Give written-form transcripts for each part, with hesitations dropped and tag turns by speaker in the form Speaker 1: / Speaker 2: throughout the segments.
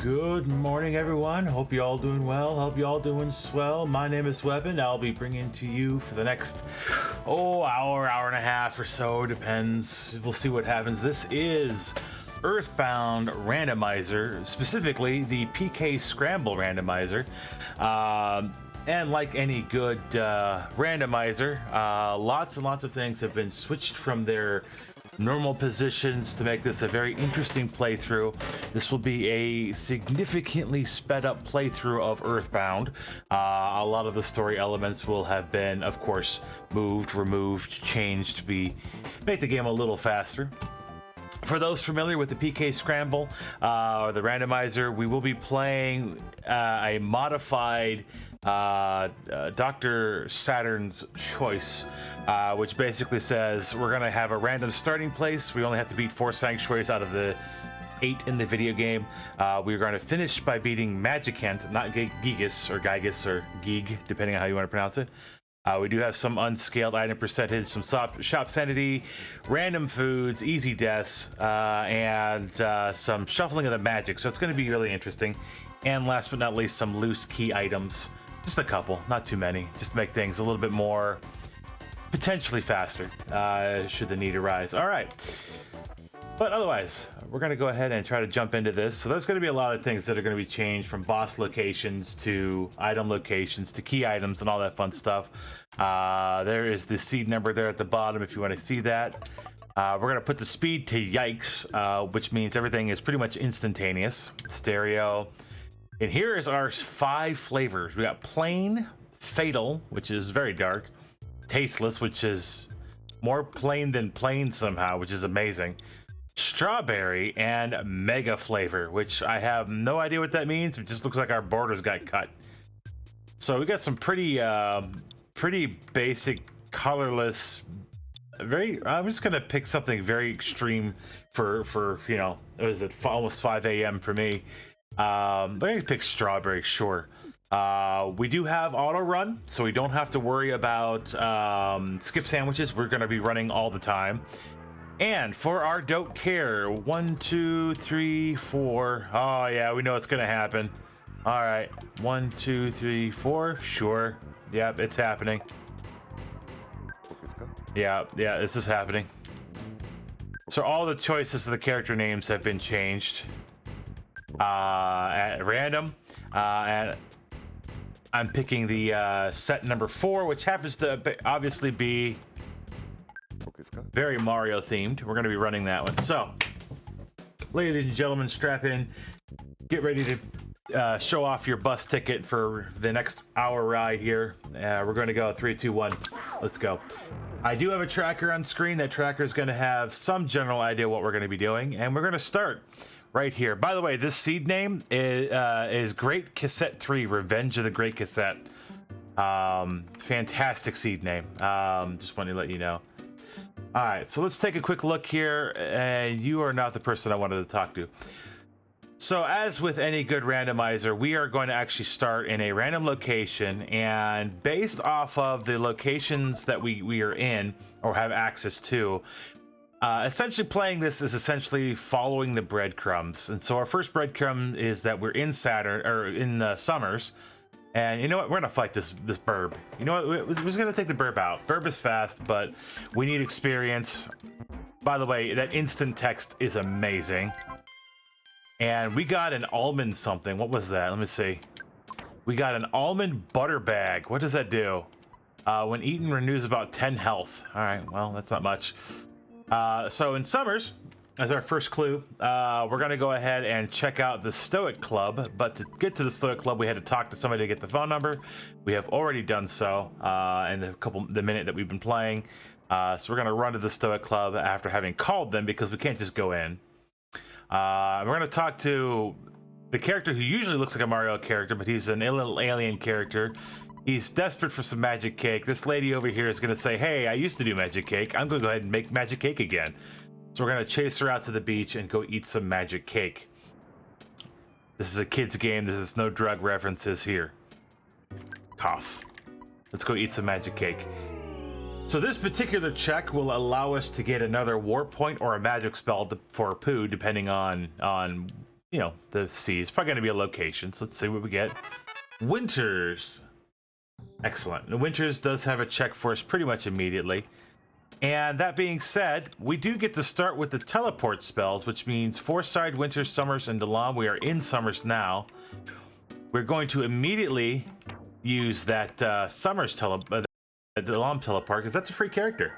Speaker 1: Good morning, everyone. Hope you all doing well. Hope you all doing swell. My name is Wepen. I'll be bringing to you for the next hour and a half or so. Depends. We'll see what happens. This is Earthbound randomizer, specifically the PK Scramble randomizer. And like any good randomizer, lots and lots of things have been switched from their normal positions to make this a very interesting playthrough. This will be a significantly sped up playthrough of Earthbound. A lot of the story elements will have been, of course, moved, removed, changed to make the game a little faster. For those familiar with the PK Scramble or the randomizer, we will be playing a modified Dr. Saturn's Choice, which basically says we're going to have a random starting place. We only have to beat 4 sanctuaries out of the 8 in the video game. We're going to finish by beating Magicant, not Gigas or Gigas or Geeg, depending on how you want to pronounce it. We do have some unscaled item percentage, some shop sanity, random foods, easy deaths, and some shuffling of the magic. So it's going to be really interesting. And last but not least, some loose key items. Just a couple, not too many. Just to make things a little bit more potentially faster, should the need arise. All right. But otherwise, we're going to go ahead and try to jump into this. So there's going to be a lot of things that are going to be changed, from boss locations to item locations to key items and all that fun stuff. There is the seed number there at the bottom if you want to see that. We're going to put the speed to yikes, which means everything is pretty much instantaneous. Stereo. And here is our 5 flavors. We got plain, fatal, which is very dark, tasteless, which is more plain than plain somehow, which is amazing, strawberry, and mega flavor, which I have no idea what that means. It just looks like our borders got cut. So we got some pretty basic, colorless, I'm just gonna pick something very extreme for you know, what is it, almost 5 a.m. for me. I'm gonna pick strawberry, sure. We do have auto run, so we don't have to worry about skip sandwiches. We're gonna be running all the time. And for our don't care, 1, 2, 3, 4. Oh yeah, we know it's gonna happen. All right, 1, 2, 3, 4. Sure. Yep, it's happening. Yeah, this is happening. So all the choices of the character names have been changed at random, and I'm picking the set number 4, which happens to obviously be very Mario themed. We're going to be running that one. So, ladies and gentlemen, strap in, get ready to show off your bus ticket for the next hour ride here. We're going to go 3, 2, 1. Let's go. I do have a tracker on screen. That tracker is going to have some general idea what we're going to be doing, and we're going to start right here. By the way, this seed name is Great Cassette 3, Revenge of the Great Cassette. Fantastic seed name. Just wanted to let you know. All right, so let's take a quick look here, and you are not the person I wanted to talk to. So as with any good randomizer, we are going to actually start in a random location, and based off of the locations that we are in or have access to, essentially playing this is essentially following the breadcrumbs. And so our first breadcrumb is that we're in Saturn, or in Summers. And you know what? We're gonna fight this burb. You know what? We're just gonna take the burb out. Burb is fast, but we need experience. By the way, that instant text is amazing. And we got an almond something. What was that? Let me see. We got an almond butter bag. What does that do? When eaten, renews about 10 health. All right, well, that's not much. So in Summers, as our first clue, we're going to go ahead and check out the Stoic Club. But to get to the Stoic Club, we had to talk to somebody to get the phone number. We have already done so in the minute that we've been playing. So we're going to run to the Stoic Club after having called them, because we can't just go in. We're going to talk to the character who usually looks like a Mario character, but he's an little alien character. He's desperate for some magic cake. This lady over here is going to say, hey, I used to do magic cake. I'm going to go ahead and make magic cake again. So we're going to chase her out to the beach and go eat some magic cake. This is a kid's game. There's no drug references here. Cough. Let's go eat some magic cake. So this particular check will allow us to get another warp point or a magic spell for poo, depending on you know, the sea. It's probably going to be a location. So let's see what we get. Winters. Excellent. The Winters does have a check for us pretty much immediately. And that being said, we do get to start with the teleport spells, which means Forside, Winters, Summers, and Dalam. We are in Summers now. We're going to immediately use that Summers Dalam teleport, because that's a free character.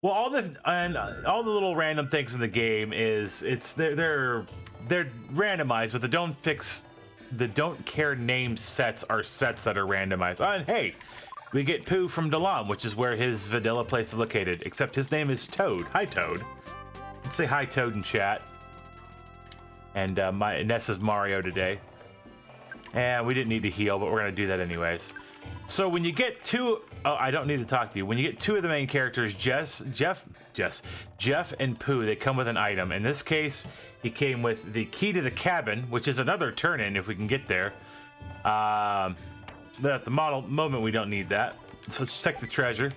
Speaker 1: Well, all the little random things in the game is they're randomized, but the don't care name sets are sets that are randomized. And hey, we get Pooh from Dalam, which is where his vanilla place is located. Except his name is Toad. Hi, Toad. Let's say hi, Toad, in chat. And Nessa's Mario today. And we didn't need to heal, but we're gonna do that anyways. So when you get two, oh, I don't need to talk to you. When you get two of the main characters, Jeff and Pooh, they come with an item. In this case, he came with the key to the cabin, which is another turn-in if we can get there. But at the moment, we don't need that. So let's check the treasure.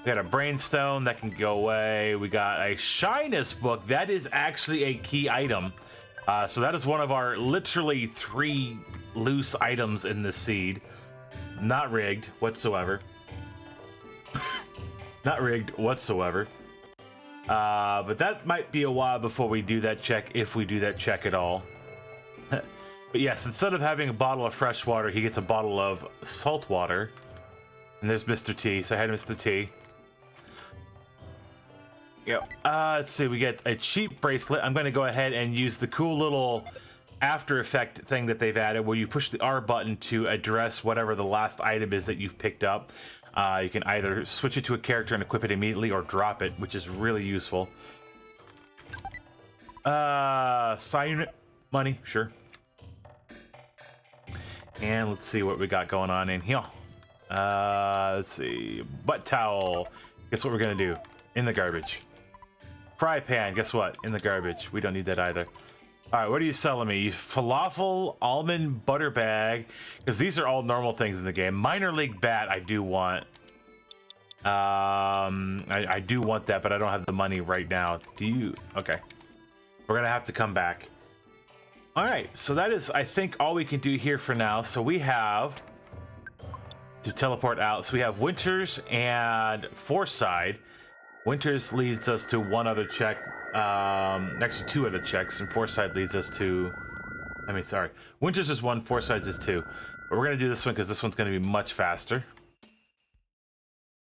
Speaker 1: We got a brainstone that can go away. We got a shyness book. That is actually a key item. So that is one of our literally 3 loose items in the seed. Not rigged whatsoever. Not rigged whatsoever. But that might be a while before we do that check, if we do that check at all. But yes, instead of having a bottle of fresh water, he gets a bottle of salt water. And there's Mr. T. So I had Mr. T. Yep. Let's see, we get a cheap bracelet. I'm going to go ahead and use the cool little after effect thing that they've added, where you push the R button to address whatever the last item is that you've picked up. You can either switch it to a character and equip it immediately, or drop it, which is really useful. Psi unit money, sure. And let's see what we got going on in here. Let's see, butt towel. Guess what we're gonna do? In the garbage. Fry pan, guess what? In the garbage. We don't need that either. All right, what are you selling me? Falafel, almond butter bag, because these are all normal things in the game. Minor league bat, I do want. I do want that, but I don't have the money right now. Do you? Okay. We're gonna have to come back. All right, so that is, I think, all we can do here for now. So we have to teleport out. So we have Winters and Forside. Winters leads us to one other check. Actually, 2 other checks, and Forside leads us to. I mean, sorry. Winters is 1, Forside's is 2. But we're gonna do this one because this one's gonna be much faster.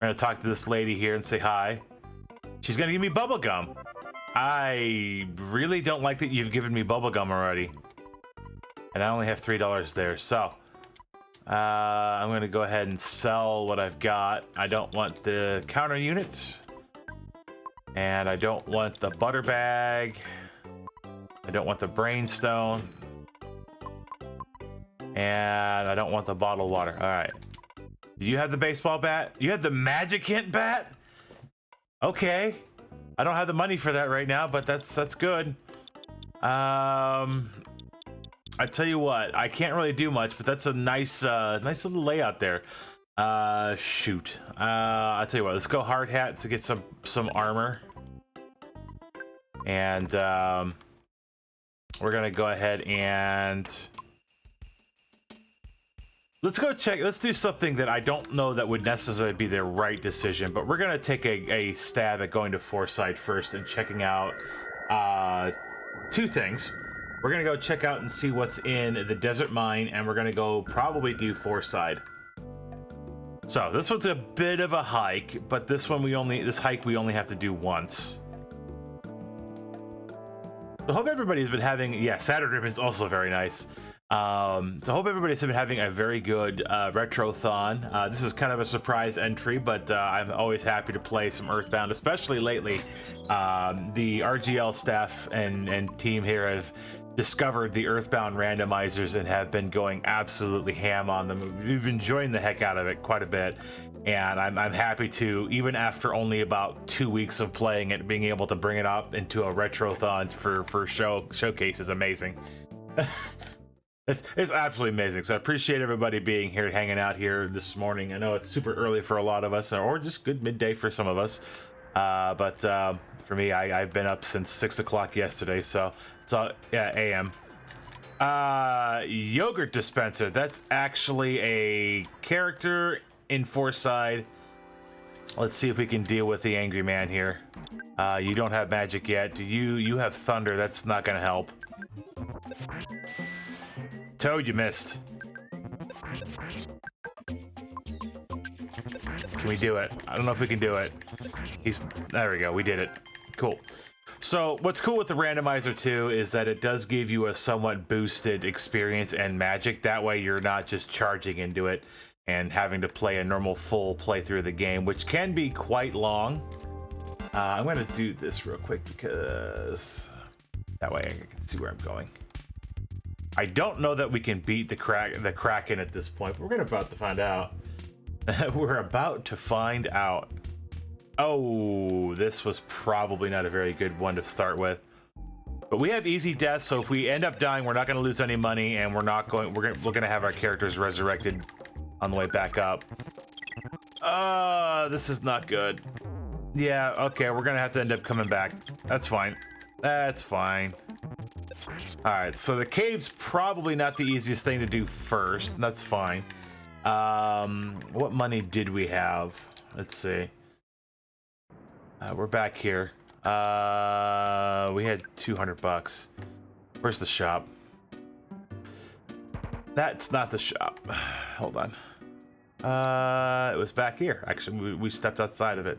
Speaker 1: We're gonna talk to this lady here and say hi. She's gonna give me bubble gum. I really don't like that you've given me bubble gum already, and I only have $3 there. So I'm gonna go ahead and sell what I've got. I don't want the counter unit. And I don't want the butter bag. I don't want the brainstone. And I don't want the bottled water. All right. Do you have the baseball bat? You have the magic hint bat? Okay. I don't have the money for that right now, but that's good. I tell you what, I can't really do much, but that's a nice little layout there. Shoot. I'll tell you what, let's go hard hat to get some armor. And we're gonna go ahead and let's go check. Let's do something that I don't know that would necessarily be the right decision, but we're gonna take a stab at going to Forside first and checking out 2 things. We're gonna go check out and see what's in the desert mine, and we're gonna go probably do Forside. So this one's a bit of a hike, but this hike we only have to do once. So hope everybody's been having, Saturn Ribbon's also very nice. So hope everybody's been having a very good Retrothon. This is kind of a surprise entry, but I'm always happy to play some Earthbound, especially lately. The RGL staff and team here have discovered the Earthbound randomizers and have been going absolutely ham on them. We've been enjoying the heck out of it quite a bit, and I'm happy to, even after only about 2 weeks of playing it, being able to bring it up into a Retrothon for showcase is amazing. It's absolutely amazing. So I appreciate everybody being here, hanging out here this morning. I know it's super early for a lot of us, or just good midday for some of us. But for me, I've been up since 6 o'clock yesterday, so it's all, yeah, AM. Yogurt dispenser. That's actually a character in Forside. Let's see if we can deal with the angry man here. You don't have magic yet. You have thunder. That's not gonna help. Toad, you missed. Can we do it? I don't know if we can do it. There we go. We did it. Cool. So what's cool with the randomizer too is that it does give you a somewhat boosted experience and magic. That way you're not just charging into it and having to play a normal full playthrough of the game, which can be quite long. I'm going to do this real quick because that way I can see where I'm going. I don't know that we can beat the Kraken at this point, but we're about to find out. We're about to find out. Oh, this was probably not a very good one to start with. But we have easy death, so if we end up dying, we're not going to lose any money, and we're going to have our characters resurrected on the way back up. This is not good. Yeah, okay, we're going to have to end up coming back. That's fine. That's fine. Alright, so the cave's probably not the easiest thing to do first. That's fine. What money did we have? Let's see. We're back here. We had 200 bucks. Where's the shop? That's not the shop. Hold on. It was back here. Actually, we stepped outside of it.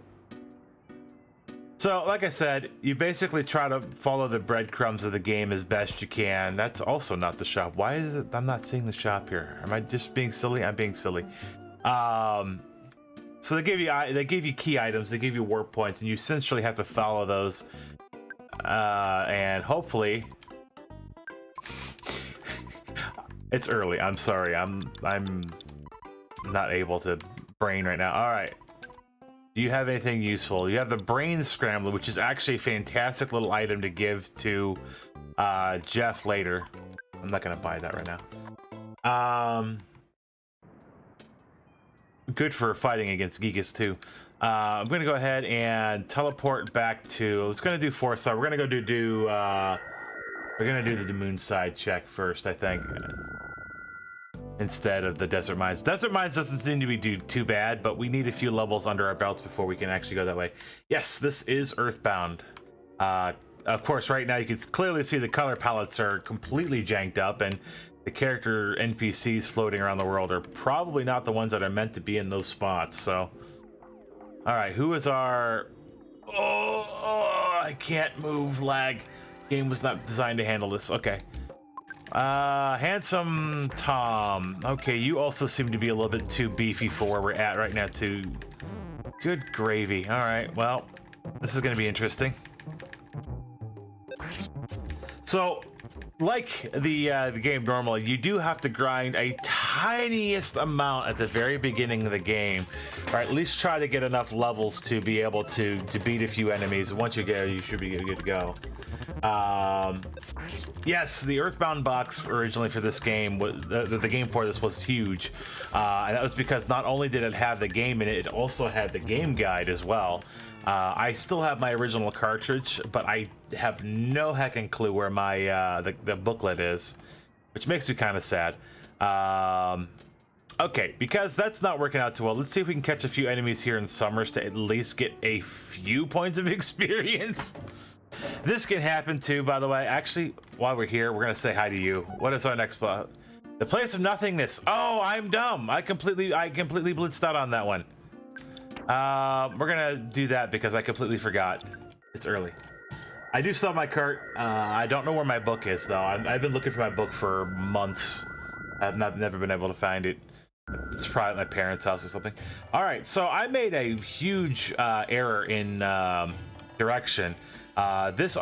Speaker 1: So, like I said, you basically try to follow the breadcrumbs of the game as best you can. That's also not the shop. Why is it I'm not seeing the shop here? Am I just being silly? I'm being silly. So they gave you key items, they give you warp points, and you essentially have to follow those. And hopefully, it's early. I'm sorry. I'm not able to brain right now. All right. Do you have anything useful? You have the brain scrambler, which is actually a fantastic little item to give to Jeff later. I'm not gonna buy that right now. Good for fighting against Gigas too. I'm gonna go ahead and teleport back to. Let's gonna do Foresight. We're gonna go we're gonna do the moon side check first, I think, instead of the desert mines. Desert mines doesn't seem to be too bad, but we need a few levels under our belts before we can actually go that way. Yes, this is Earthbound. Of course, right now you can clearly see the color palettes are completely janked up, and the character NPCs floating around the world are probably not the ones that are meant to be in those spots. So, all right, who is our? Oh, I can't move. Lag. Game was not designed to handle this. Okay. Handsome Tom. Okay, you also seem to be a little bit too beefy for where we're at right now too. Good gravy. All right, well, this is gonna be interesting. So, like the game normally, you do have to grind a tiniest amount at the very beginning of the game, or at least try to get enough levels to be able to beat a few enemies. Once you get there, you should be good to go. Yes, the Earthbound box originally for this game was the game for this was huge, and that was because not only did it have the game in it, it also had the game guide as well. I still have my original cartridge, but I have no heckin' clue where my the booklet is, which makes me kind of sad. Okay, because that's not working out too well, let's see if we can catch a few enemies here in Summers to at least get a few points of experience. This can happen too, by the way. Actually, while we're here, we're gonna say hi to you. What is our next spot? The place of nothingness. Oh, I'm dumb. I completely blitzed out on that one. We're gonna do that because I completely forgot. It's early. I do still have my cart. I don't know where my book is though. I've been looking for my book for months. I've never been able to find it. It's probably at my parents' house or something. All right, so I made a huge error in direction. This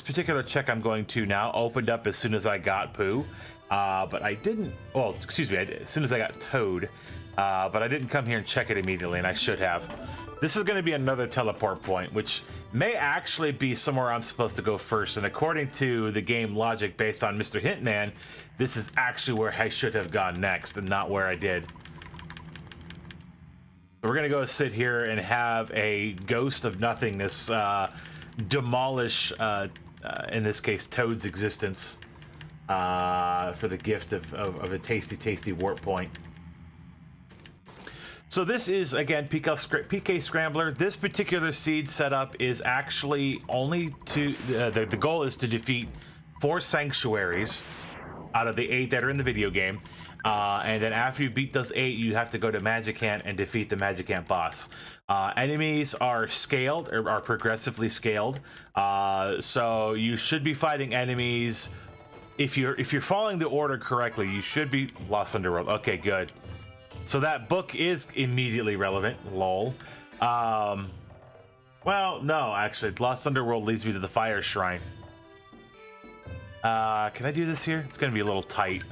Speaker 1: particular check I'm going to now opened up as soon as I got Pooh, but I didn't. Well, excuse me, as soon as I got Toad. But I didn't come here and check it immediately, and I should have. This is going to be another teleport point, which may actually be somewhere I'm supposed to go first. And according to the game logic based on Mr. Hitman, this is actually where I should have gone next and not where I did. we're gonna go sit here and have a ghost of nothingness demolish, in this case, Toad's existence for the gift of a tasty warp point. So this is, again, PK Scrambler. This particular seed setup is actually only to... the goal is to defeat 4 sanctuaries out of the 8 that are in the video game. And then after you beat those 8, you have to go to Magic Ant and defeat the Magic Ant boss. Enemies are scaled, or are progressively scaled. So you should be fighting enemies... If you're following the order correctly, you should be... Lost Underworld. Okay, good. So that book is immediately relevant. Lol. Well, no, actually. Lost Underworld leads me to the Fire Shrine. Can I do this here? It's going to be a little tight.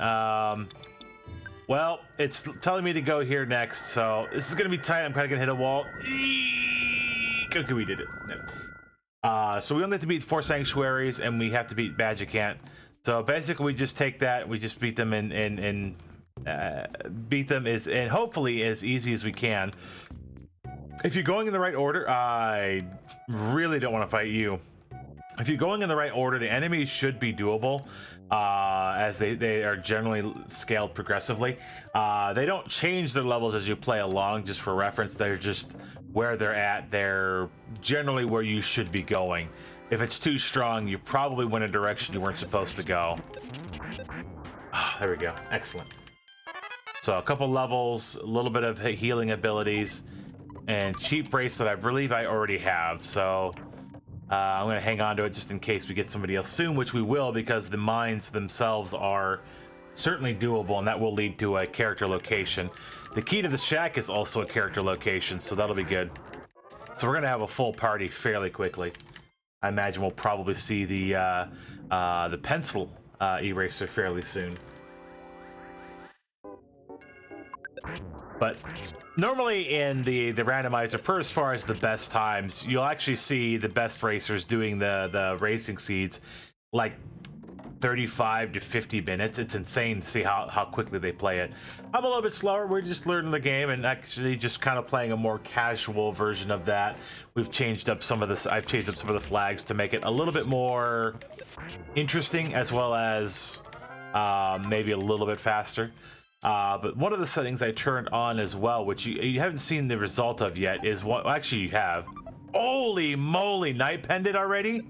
Speaker 1: Well, it's telling me to go here next, so this is going to be tight. I'm probably going to hit a wall. Okay, we did it. So we only have to beat 4 sanctuaries, and we have to beat Magic Ant. So basically, we just take that, we just beat them and hopefully as easy as we can. If you're going in the right order, I really don't want to fight you. If you're going in the right order, the enemies should be doable, as they are generally scaled progressively. They don't change their levels as you play along, just for reference. They're just where they're at. They're generally where you should be going. If it's too strong, you probably went a direction you weren't supposed to go. There we go. Excellent. So a couple levels, a little bit of healing abilities, and cheap bracelet I believe I already have. So I'm going to hang on to it just in case we get somebody else soon, which we will, because the mines themselves are certainly doable, and that will lead to a character location. The key to the shack is also a character location, so that'll be good. So we're going to have a full party fairly quickly. I imagine we'll probably see the pencil eraser fairly soon. But normally in the randomizer, for as far as the best times, you'll actually see the best racers doing the racing seeds like 35 to 50 minutes. It's insane to see how quickly they play it. I'm a little bit slower. We're just learning the game and actually just kind of playing a more casual version of that. We've changed up some of this. I've changed up some of the flags to make it a little bit more interesting, as well as maybe a little bit faster. But one of the settings I turned on as well, which you haven't seen the result of yet, is what... Well, actually, you have. Holy moly, Night Pendant already?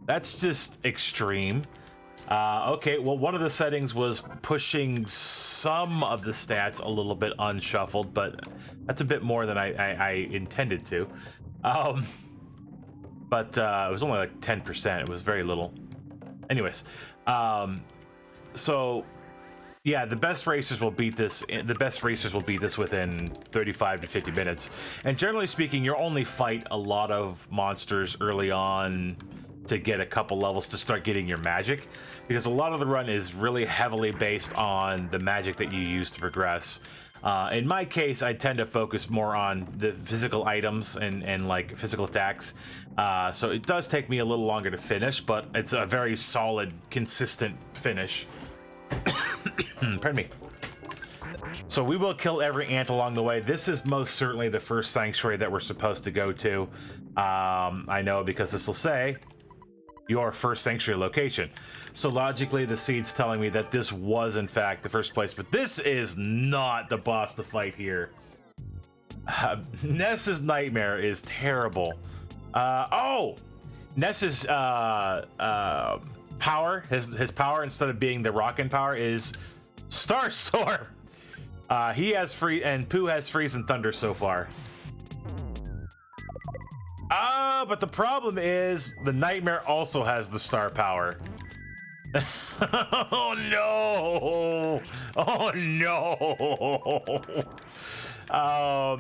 Speaker 1: That's just extreme. Okay, well, one of the settings was pushing some of the stats a little bit unshuffled, but that's a bit more than I intended to. But it was only like 10%. It was very little. Anyways, so... Yeah, the best racers will beat this. The best racers will beat this within 35 to 50 minutes. And generally speaking, you'll only fight a lot of monsters early on to get a couple levels to start getting your magic, because a lot of the run is really heavily based on the magic that you use to progress. In my case, I tend to focus more on the physical items and like physical attacks. So it does take me a little longer to finish, but it's a very solid, consistent finish. Pardon me. So we will kill every ant along the way. This is most certainly the first sanctuary that we're supposed to go to. I know, because this will say your first sanctuary location. So logically, the seed's telling me that this was in fact the first place, but this is not the boss to fight here. Ness's nightmare is terrible. Oh, Ness's power, his power, instead of being the rockin' power, is Starstorm. He has and Pooh has freeze and thunder so far. But the problem is the nightmare also has the star power. Oh no! Oh no!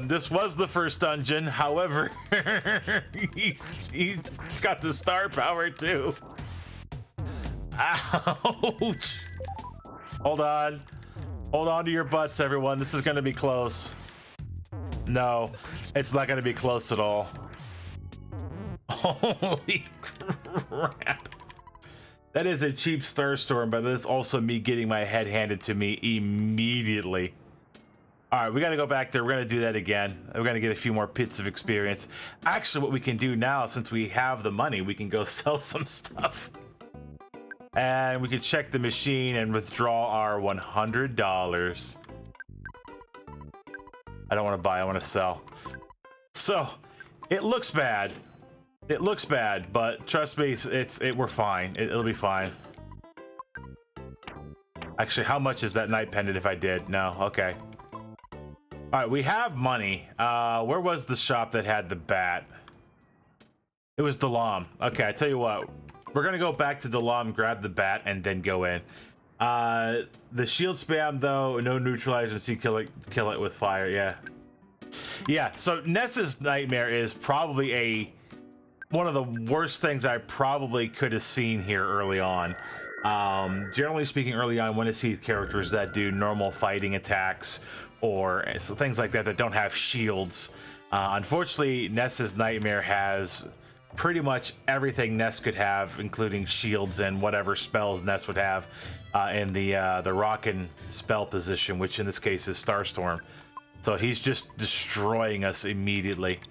Speaker 1: This was the first dungeon. However, he's got the star power too. Ouch! Hold on. Hold on to your butts, everyone. This is going to be close. No, it's not going to be close at all. Holy crap. That is a cheap Starstorm, but it's also me getting my head handed to me immediately. All right, we got to go back there. We're going to do that again. We're going to get a few more pits of experience. Actually, what we can do now, since we have the money, we can go sell some stuff. And we can check the machine and withdraw our $100. I don't want to buy, I want to sell. So, it looks bad. It looks bad, but trust me, we're fine. It'll be fine. Actually, how much is that night pendant if I did? No, okay. All right, we have money. Where was the shop that had the bat? It was Dalam. Okay, I tell you what. We're gonna go back to Dalam, grab the bat, and then go in. The shield spam though, no neutralizer, see kill it with fire. Yeah, yeah. So Ness's nightmare is probably one of the worst things I probably could have seen here early on. Generally speaking, early on, when I see characters that do normal fighting attacks or things like that that don't have shields. Unfortunately, Ness's nightmare has pretty much everything Ness could have, including shields and whatever spells Ness would have in the rockin' spell position, which in this case is Starstorm. So he's just destroying us immediately.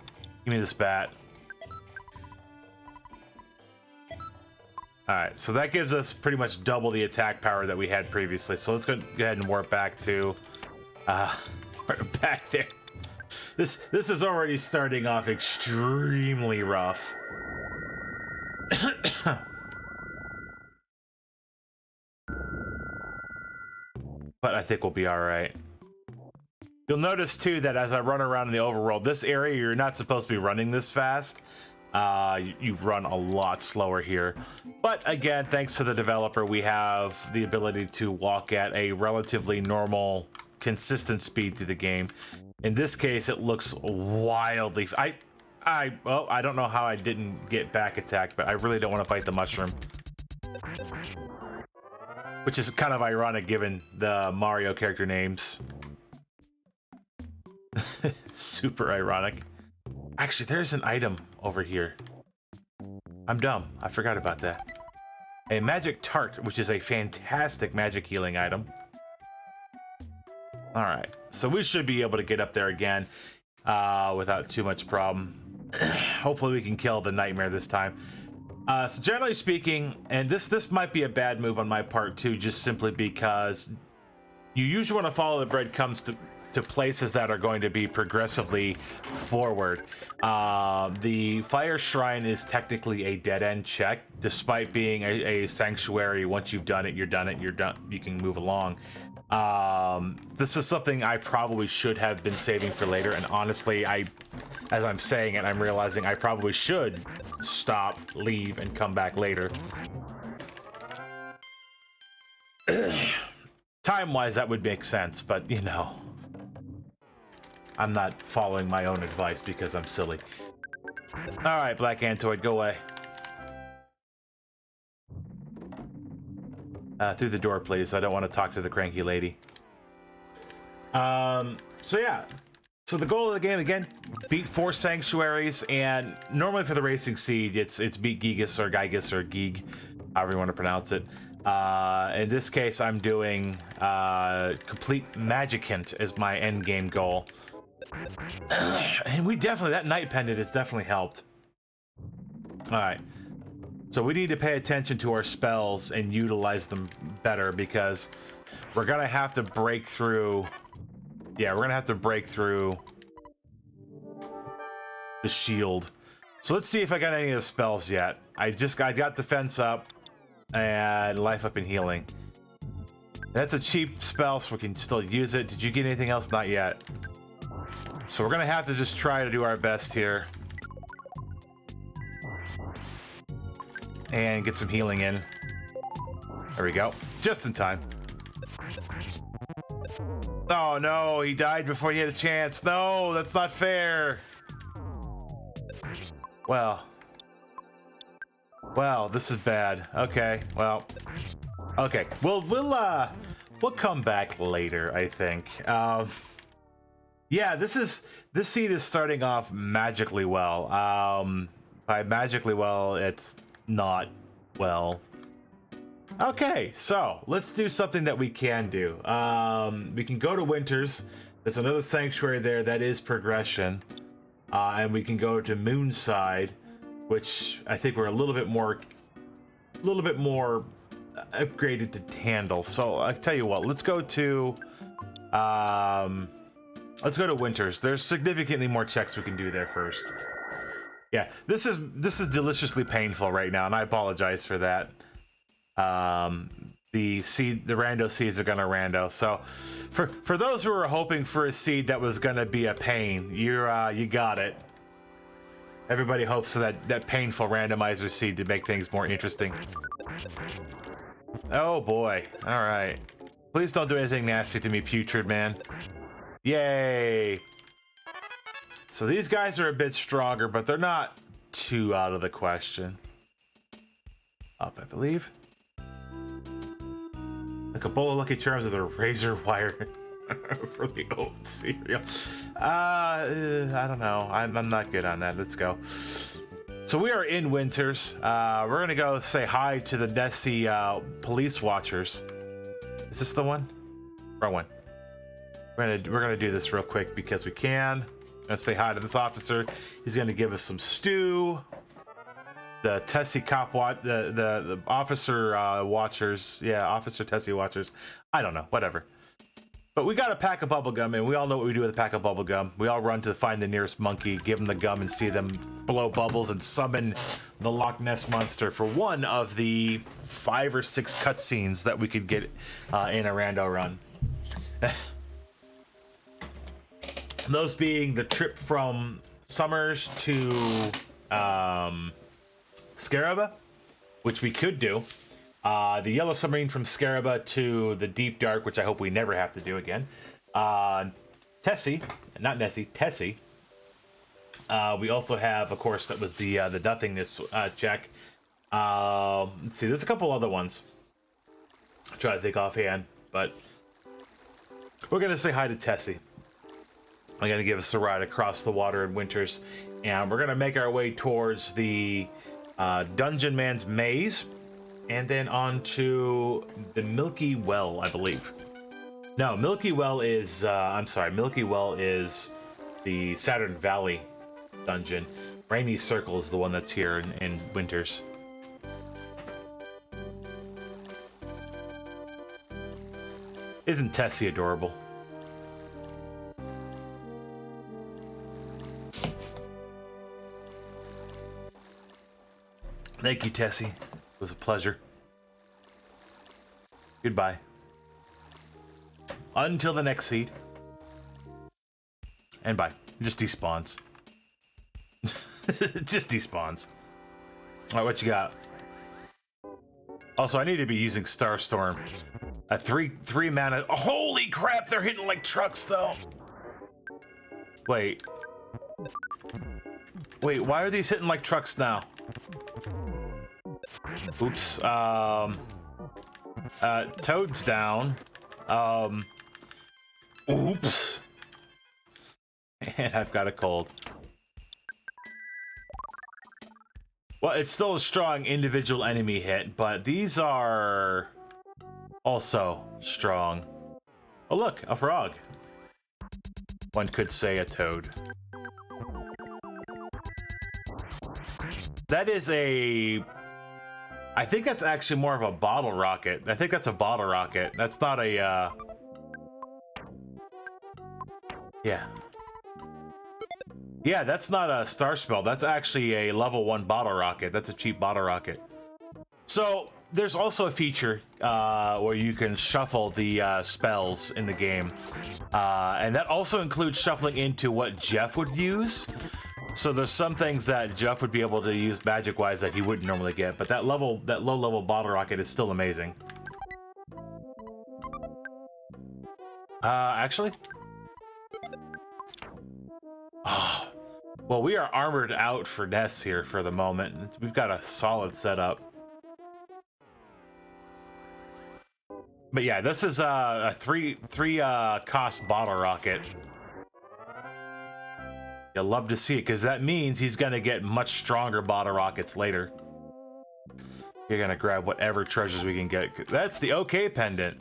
Speaker 1: Give me this bat. Alright, so that gives us pretty much double the attack power that we had previously. So let's go ahead and warp back to back there. This is already starting off extremely rough. But I think we'll be alright. You'll notice too that as I run around in the overworld, this area you're not supposed to be running this fast. You run a lot slower here. But again, thanks to the developer, we have the ability to walk at a relatively normal, consistent speed through the game. In this case, it looks wildly... well, I don't know how I didn't get back attacked, but I really don't want to fight the mushroom. Which is kind of ironic given the Mario character names. Super ironic. Actually, there's an item over here. I'm dumb. I forgot about that. A magic tart, which is a fantastic magic healing item. All right, so we should be able to get up there again without too much problem. Hopefully we can kill the nightmare this time. So generally speaking, and this might be a bad move on my part too, just simply because you usually want to follow the breadcrumbs to places that are going to be progressively forward. The fire shrine is technically a dead-end check, despite being a sanctuary. Once you've done it, you're done. You can move along. This is something I probably should have been saving for later, and honestly, as I'm saying it, I'm realizing I probably should stop, leave, and come back later. Time-wise, that would make sense, but you know, I'm not following my own advice because I'm silly. All right, Black Antoid, go away. Through the door, please. I don't want to talk to the cranky lady. So yeah. So the goal of the game, again, beat 4 sanctuaries, and normally for the racing seed, it's beat Gigas or Gigas or Geeg, however you want to pronounce it. In this case, I'm doing complete Magicant as my end game goal. And that night pendant has definitely helped. All right. So we need to pay attention to our spells and utilize them better, because we're gonna have to break through. Yeah, we're gonna have to break through the shield. So let's see if I got any of the spells yet. I got defense up and life up and healing. That's a cheap spell, so we can still use it. Did you get anything else? Not yet. So we're gonna have to just try to do our best here and get some healing in. There we go. Just in time. Oh no, he died before he had a chance. No, that's not fair. Well, this is bad. Okay, well, okay. We'll come back later, I think. Yeah, this seed is starting off magically well. By magically well, it's not well. Okay, so let's do something that we can do. We can go to Winters. There's another sanctuary there that is progression. And we can go to Moonside, which I think we're a little bit more upgraded to handle. So I tell you what, let's go to Winters. There's significantly more checks we can do there first. Yeah, this is deliciously painful right now, and I apologize for that. The rando seeds are gonna rando. So for those who are hoping for a seed that was gonna be a pain, you got it. Everybody hopes for that painful randomizer seed to make things more interesting. Oh boy. All right. Please don't do anything nasty to me, putrid man. Yay. So these guys are a bit stronger, but they're not too out of the question. Up, I believe. Like a bowl of Lucky Charms with a razor wire for the oat cereal. I don't know. I'm not good on that. Let's go. So we are in Winters. We're gonna go say hi to the Nessie police watchers. Is this the one? Wrong one. We're gonna do this real quick because we can. I'm gonna say hi to this officer. He's gonna give us some stew. The Tessie cop the officer watchers. Yeah, Officer Tessie watchers. I don't know, whatever. But we got a pack of bubble gum, and we all know what we do with a pack of bubble gum. We all run to find the nearest monkey, give them the gum, and see them blow bubbles and summon the Loch Ness monster for one of the 5 or 6 cutscenes that we could get in a rando run. Those being the trip from Summers to Scaraba, which we could do. The Yellow Submarine from Scaraba to the Deep Dark, which I hope we never have to do again. Tessie, not Nessie, Tessie. We also have, of course, that was the nothingness check. Let's see, there's a couple other ones. I'll try to think offhand, but we're gonna say hi to Tessie. I'm gonna give us a ride across the water in Winters, and we're gonna make our way towards the Dungeon Man's Maze, and then on to the Milky Well, I believe. No, Milky Well is, I'm sorry, Milky Well is the Saturn Valley dungeon. Rainy Circle is the one that's here in Winters. Isn't Tessie adorable? Thank you, Tessie. It was a pleasure. Goodbye. Until the next seed. And bye. It just despawns. It just despawns. Alright, what you got? Also, I need to be using Starstorm. A 3 mana. Oh, holy crap, they're hitting like trucks, though. Wait. Wait, why are these hitting like trucks now? Oops. Toad's down. Oops. And I've got a cold. Well, it's still a strong individual enemy hit, but these are also strong. Oh, look, a frog. One could say a toad. That is a... I think that's actually more of a bottle rocket. I think that's a bottle rocket. That's not a, Yeah. Yeah, that's not a star spell. That's actually a level 1 bottle rocket. That's a cheap bottle rocket. So, there's also a feature where you can shuffle the spells in the game. And that also includes shuffling into what Jeff would use. So there's some things that Jeff would be able to use magic-wise that he wouldn't normally get, but that low-level bottle rocket is still amazing. Actually? Oh. Well, we are armored out for Ness here for the moment. We've got a solid setup. But yeah, this is a three cost bottle rocket. You'll love to see it, because that means he's going to get much stronger bottle rockets later. You're going to grab whatever treasures we can get. That's the OK pendant.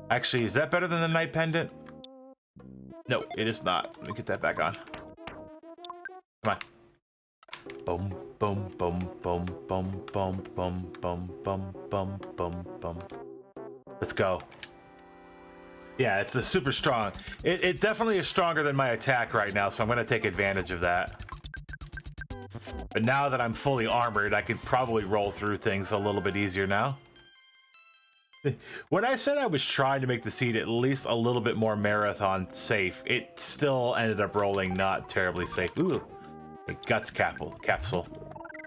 Speaker 1: Actually, is that better than the Night pendant? No, it is not. Let me get that back on. Come on. Boom, boom, boom, boom, boom, boom, boom, boom, boom, boom, boom, boom. Let's go. Yeah, it's a super strong. It definitely is stronger than my attack right now, so I'm going to take advantage of that. But now that I'm fully armored, I could probably roll through things a little bit easier now. When I said I was trying to make the seed at least a little bit more marathon safe, it still ended up rolling not terribly safe. Ooh, a guts capsule.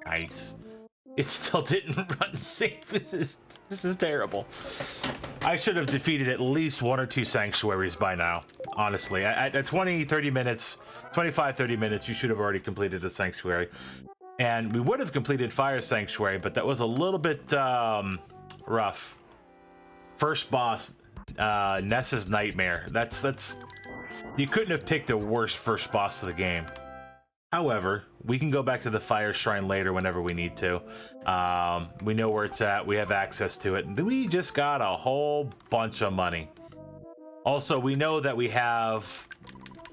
Speaker 1: Nice. It still didn't run safe. This is terrible. I should have defeated at least 1 or 2 sanctuaries by now. Honestly, at 20-30 minutes, 25-30 minutes, you should have already completed a sanctuary. And we would have completed Fire Sanctuary, but that was a little bit rough. First boss, Ness's Nightmare. That's you couldn't have picked a worse first boss of the game. However, we can go back to the Fire Shrine later whenever we need to. We know where it's at. We have access to it. We just got a whole bunch of money. Also, we know that we have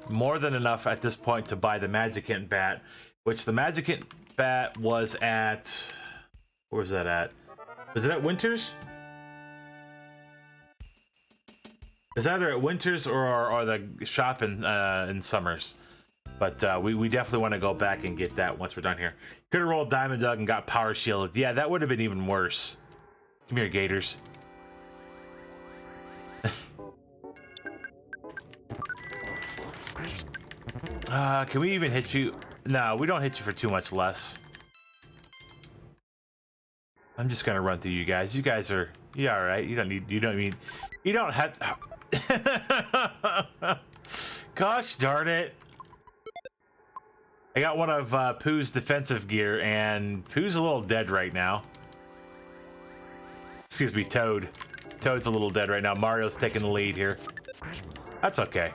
Speaker 1: more than enough at this point to buy the Magicant Bat, which the Magicant Bat was at... Where was that at? Was it at Winters? It's either at Winters or the shop in Summers. But we definitely want to go back and get that once we're done here. Could have rolled Diamond Dug and got Power Shielded. Yeah, that would have been even worse. Come here, Gators. Can we even hit you? No, we don't hit you for too much less. I'm just gonna run through you guys. You guys are all right. You don't have. Gosh darn it. I got one of Pooh's defensive gear, and Pooh's a little dead right now. Excuse me, Toad. Toad's a little dead right now. Mario's taking the lead here. That's okay.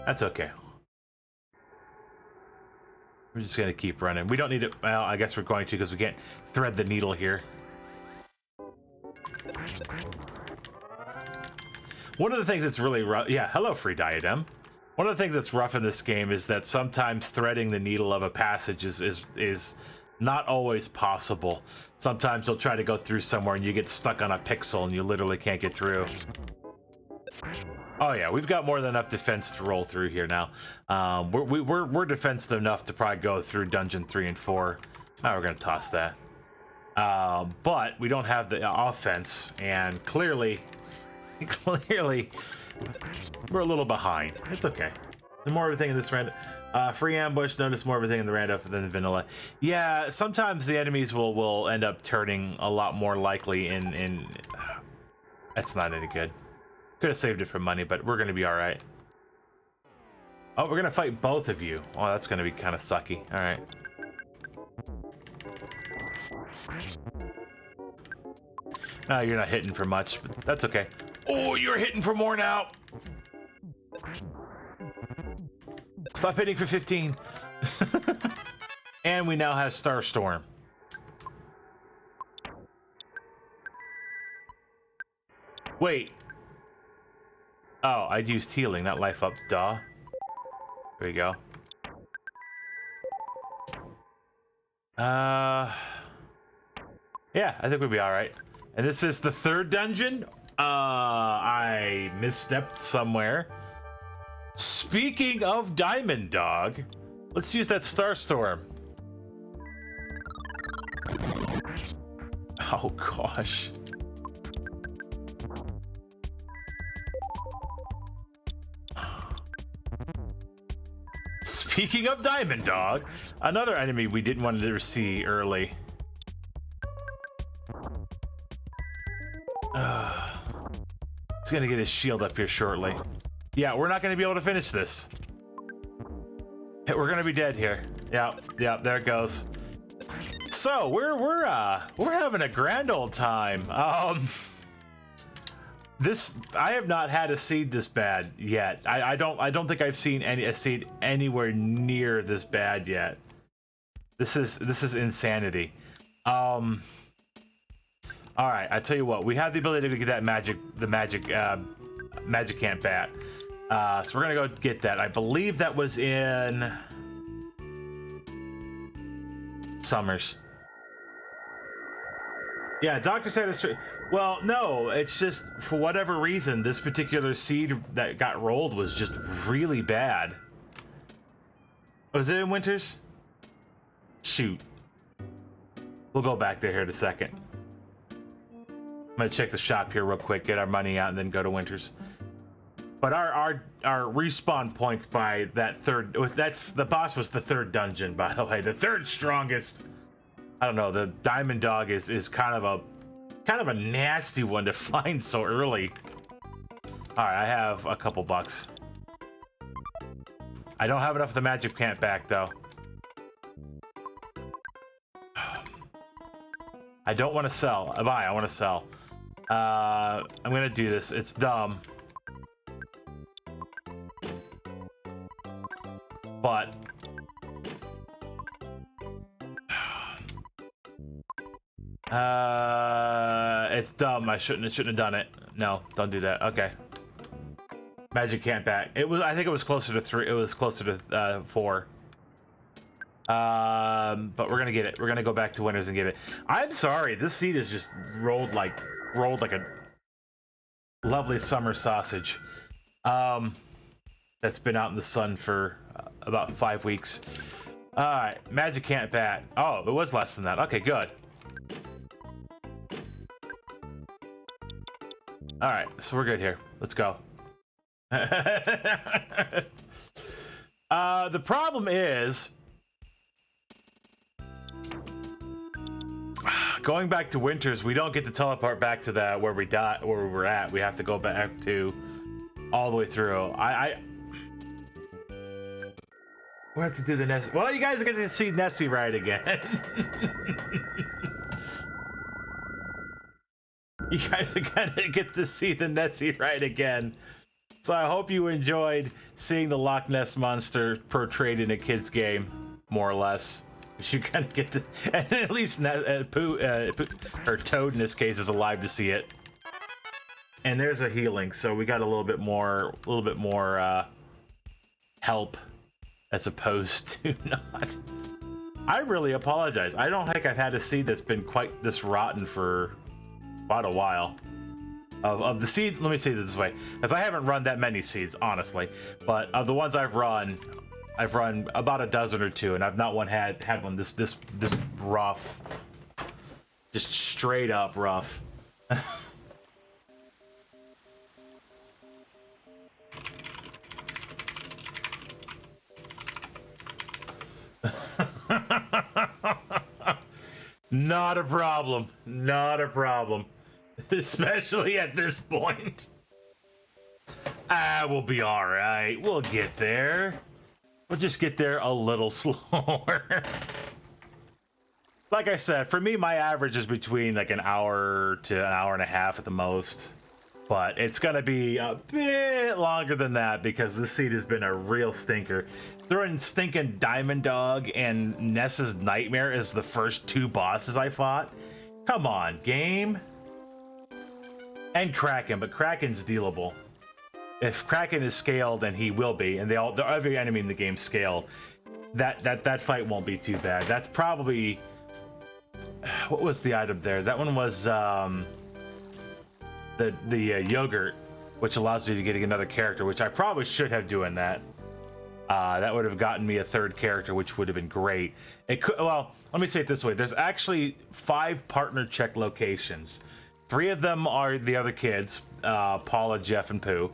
Speaker 1: That's okay. We're just gonna keep running. We don't need it. Well, I guess we're going to because we can't thread the needle here. One of the things that's really rough. Yeah, hello, Free Diadem. One of the things that's rough in this game is that sometimes threading the needle of a passage is not always possible. Sometimes you'll try to go through somewhere and you get stuck on a pixel and you literally can't get through. Oh yeah, we've got more than enough defense to roll through here now. We're defensed enough to probably go through dungeon 3 and 4. Oh, we're gonna toss that. But we don't have the offense, and clearly, we're a little behind. It's okay. There's more everything in this random. Free ambush. Notice more everything in the random than the vanilla. Yeah, sometimes the enemies will end up turning a lot more likely in. That's not any good. Could have saved it for money, but we're gonna be all right. Oh, we're gonna fight both of you. Oh, that's gonna be kind of sucky. All right. No, you're not hitting for much, but that's okay. Oh, you're hitting for more now. Stop hitting for 15. And we now have Starstorm. Wait. Oh, I used healing, not life up. Duh. There we go. Yeah, I think we'll be all right. And this is the 3rd dungeon. I misstepped somewhere. Speaking of Diamond Dog, let's use that Starstorm. Oh gosh. Speaking of Diamond Dog, another enemy we didn't want to see early. It's gonna get his shield up here shortly. Yeah, we're not gonna be able to finish this. We're gonna be dead here. Yeah, there it goes. So we're having a grand old time. I have not had a seed this bad yet. I don't think I've seen a seed anywhere near this bad yet. This is insanity. All right, I tell you what, we have the ability to get that Magicant Bat. So we're gonna go get that. I believe that was in Summers. Yeah, Doctor said it's true. Well, no, it's just for whatever reason, this particular seed that got rolled was just really bad. Was it in Winters? Shoot. We'll go back there here in a second. I'm gonna check the shop here real quick, get our money out, and then go to Winters. But our respawn points by that third, that's the boss was the third dungeon, by the way, the third strongest. I don't know, the Diamond Dog is kind of a nasty one to find so early. All right, I have a couple bucks. I don't have enough of the magic plant back though. I don't want to sell. I want to sell. I'm gonna do this. It's dumb, but it's dumb. I shouldn't have done it. No, don't do that. Okay. Magic can't back. It was. I think it was closer to 3. It was closer to 4. But we're gonna get it. We're gonna go back to Winters and get it. I'm sorry. This seed is just rolled like a lovely summer sausage. That's been out in the sun for about 5 weeks. All right. Magic can't bat. Oh, it was less than that. Okay, good. All right, so we're good here. Let's go. The problem is going back to Winters. We don't get to teleport back to that where we were at. We have to go back to all the way through. We have to do the Nessie. Well, you guys are getting to see Nessie ride again. You guys are gonna get to see the Nessie ride again. So I hope you enjoyed seeing the Loch Ness Monster portrayed in a kid's game, more or less. You kind of get to, and at least Pooh, or Toad in this case, is alive to see it. And there's a healing, so we got a little bit more help as opposed to not. I really apologize. I don't think I've had a seed that's been quite this rotten for quite a while. Of the seeds, let me say it this way, as I haven't run that many seeds, honestly, but of the ones I've run about a dozen or two, and I've not had one this rough, just straight up rough. Not a problem. Not a problem. Especially at this point. We'll be all right. We'll get there. We'll just get there a little slower. Like I said, for me, my average is between like an hour to an hour and a half at the most. But it's gonna be a bit longer than that because this seed has been a real stinker. Throwing stinking Diamond Dog and Ness's Nightmare as the first 2 bosses I fought. Come on, game. And Kraken, but Kraken's dealable. If Kraken is scaled, and he will be, and every enemy in the game scaled, that fight won't be too bad. That's probably, what was the item there? That one was the yogurt, which allows you to get another character, which I probably should have doing that. That would have gotten me a 3rd character, which would have been great. It could. Well, let me say it this way: there's actually 5 partner check locations. 3 of them are the other kids, Paula, Jeff, and Pooh.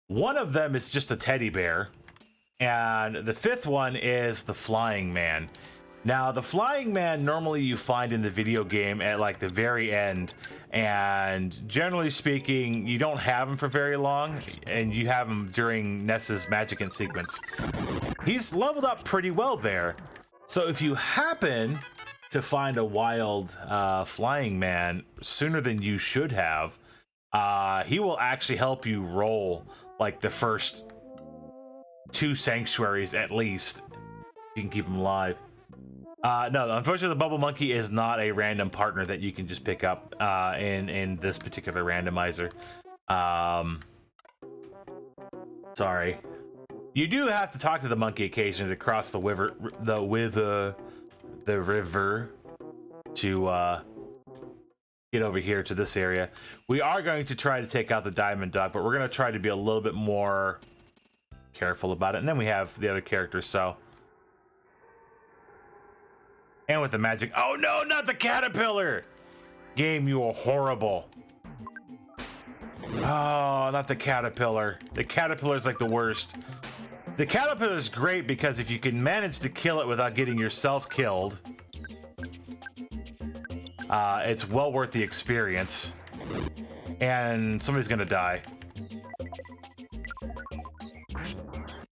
Speaker 1: 1 of them is just a teddy bear, and the 5th one is the Flying Man. Now, the Flying Man normally you find in the video game at like the very end, and generally speaking, you don't have him for very long, and you have him during Ness's Magicant sequence. He's leveled up pretty well there, so if you happen to find a wild Flying Man sooner than you should have, he will actually help you roll like the first 2 sanctuaries at least. You can keep him alive. No, unfortunately, the Bubble Monkey is not a random partner that you can just pick up in this particular randomizer. Sorry. You do have to talk to the monkey occasionally to cross the river to get over here to this area. We are going to try to take out the diamond duck, but we're going to try to be a little bit more careful about it. And then we have the other characters, so. And with the magic. Oh no, not the caterpillar! Game, you are horrible. Oh, not the caterpillar. The caterpillar's like the worst. The caterpillar's great because if you can manage to kill it without getting yourself killed, it's well worth the experience. And somebody's gonna die.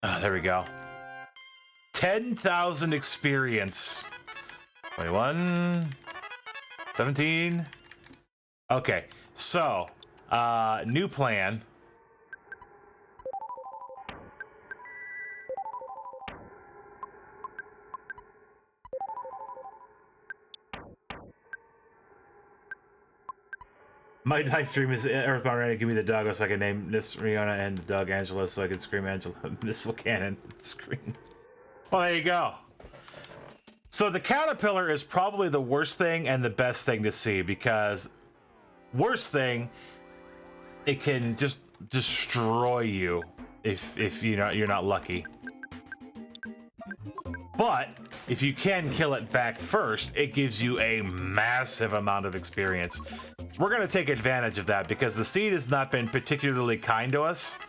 Speaker 1: Oh, there we go. 10,000 experience. 21, 17. Okay, so new plan. My live stream is Earthbound ready. Give me the dog so I can name this Rihanna and the dog Angela so I can scream Angela missile cannon scream. Well, there you go. So the caterpillar is probably the worst thing and the best thing to see, because worst thing, it can just destroy you if you're not lucky. But if you can kill it back first, it gives you a massive amount of experience. We're going to take advantage of that because the seed has not been particularly kind to us.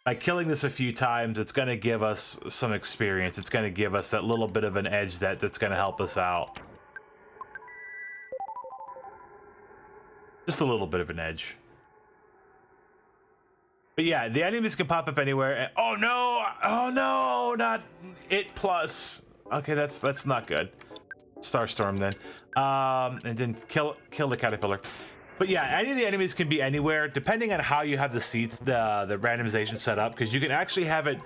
Speaker 1: By killing this a few times, it's going to give us some experience. It's going to give us that little bit of an edge that's going to help us out. Just a little bit of an edge. But yeah, the enemies can pop up anywhere. And, oh no, not it plus. Okay, that's not good. Starstorm then. And then kill the caterpillar. But yeah, any of the enemies can be anywhere, depending on how you have the seats, the randomization set up, because you can actually have it,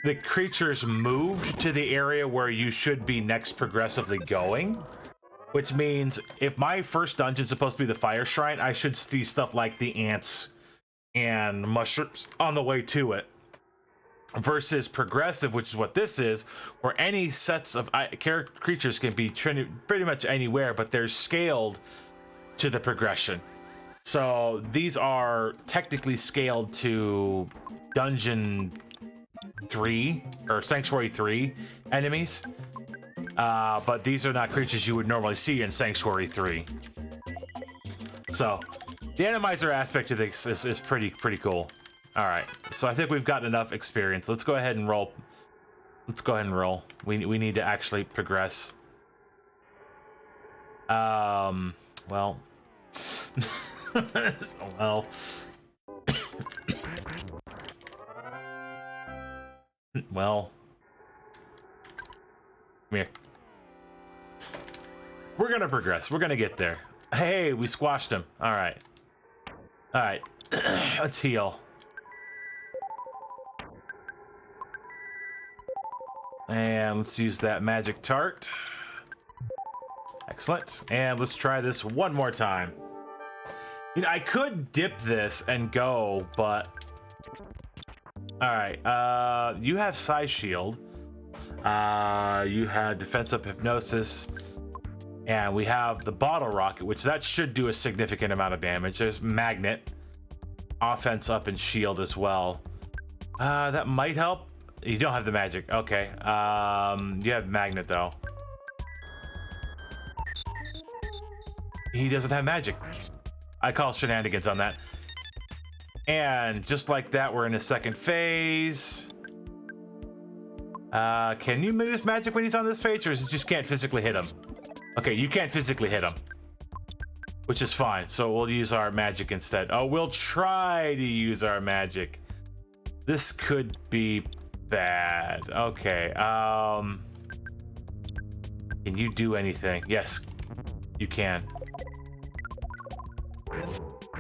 Speaker 1: the creatures moved to the area where you should be next progressively going, which means if my first dungeon's supposed to be the fire shrine, I should see stuff like the ants and mushrooms on the way to it. Versus progressive, which is what this is, where any sets of creatures can be pretty much anywhere, but they're scaled to the progression. So these are technically scaled to Dungeon 3 or Sanctuary 3 enemies, but these are not creatures you would normally see in Sanctuary 3. So the randomizer aspect of this is pretty cool. All right, so I think we've gotten enough experience. Let's go ahead and roll. We need to actually progress. Well. Well. Well. Come here. We're gonna progress. We're gonna get there. Hey, we squashed him. All right. All right. Let's heal. And let's use that magic tart. Excellent. And let's try this one more time. You know, I could dip this and go, but... Alright, you have Psy Shield. You have Defensive Hypnosis. And we have the Bottle Rocket, which that should do a significant amount of damage. There's Magnet. Offense up and Shield as well. That might help. You don't have the magic. Okay. You have Magnet, though. He doesn't have magic. I call shenanigans on that. And just like that, we're in the second phase. Can you use magic when he's on this phase, or is it just can't physically hit him? Okay, you can't physically hit him, which is fine. So we'll use our magic instead. Oh, we'll try to use our magic. This could be bad. Okay. Can you do anything? Yes, you can.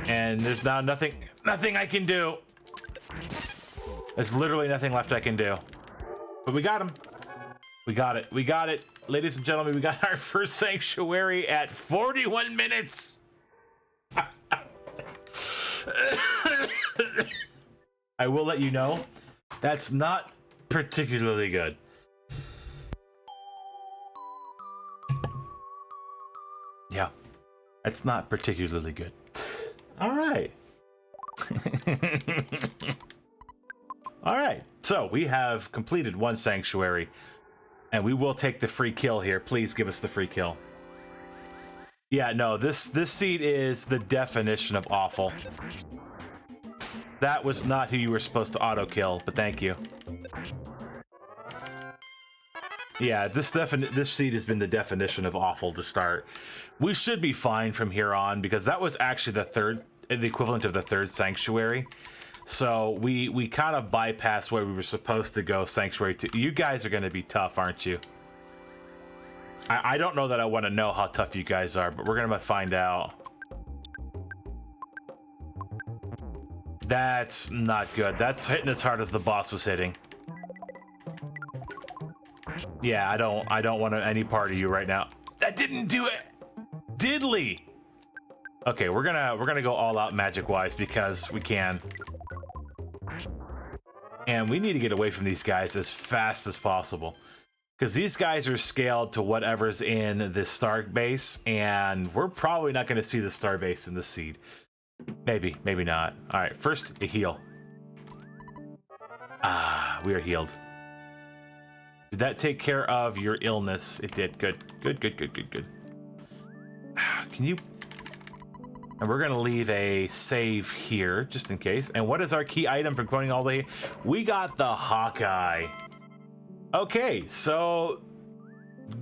Speaker 1: And there's now nothing I can do. There's literally nothing left I can do. But we got him. We got it. We got it. Ladies and gentlemen, we got our first sanctuary at 41 minutes. I will let you know, that's not particularly good. Yeah, that's not particularly good. All right. All right, so we have completed one sanctuary, and we will take the free kill here. Please give us the free kill. Yeah, no, this seed is the definition of awful. That was not who you were supposed to auto kill, but thank you. Yeah, this seed has been the definition of awful to start. We should be fine from here on because that was actually the equivalent of the third sanctuary. So we kind of bypassed where we were supposed to go sanctuary 2. You guys are going to be tough, aren't you? I don't know that I want to know how tough you guys are, but we're going to find out. That's not good. That's hitting as hard as the boss was hitting. Yeah, I don't want any part of you right now. That didn't do it. Diddly. Okay, we're gonna go all out magic wise because we can. And we need to get away from these guys as fast as possible. Because these guys are scaled to whatever's in the star base, and we're probably not going to see the star base in the seed. Maybe, maybe not. All right, first, a heal. Ah, we are healed. Did that take care of your illness? It did. Good, good, good, good, good, good. Can you... And we're going to leave a save here, just in case. And what is our key item for going all the way? We got the Hawkeye. Okay, so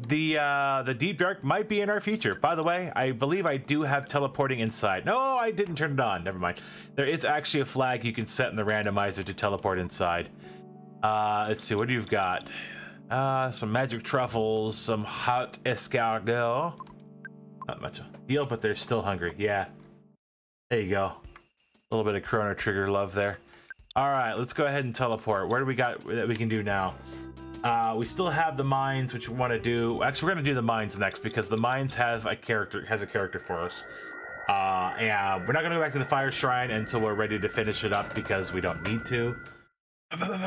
Speaker 1: the Deep Dark might be in our future. By the way, I believe I do have teleporting inside. No, I didn't turn it on. Never mind. There is actually a flag you can set in the randomizer to teleport inside. Let's see, what do you've got? Some magic truffles, some hot escargot. Not much heal, but they're still hungry. Yeah. There you go. A little bit of Chrono Trigger love there. All right, let's go ahead and teleport. Where do we got that we can do now? We still have the mines, which we want to do. Actually, we're going to do the mines next because the mines have a character for us. And we're not going to go back to the fire shrine until we're ready to finish it up because we don't need to.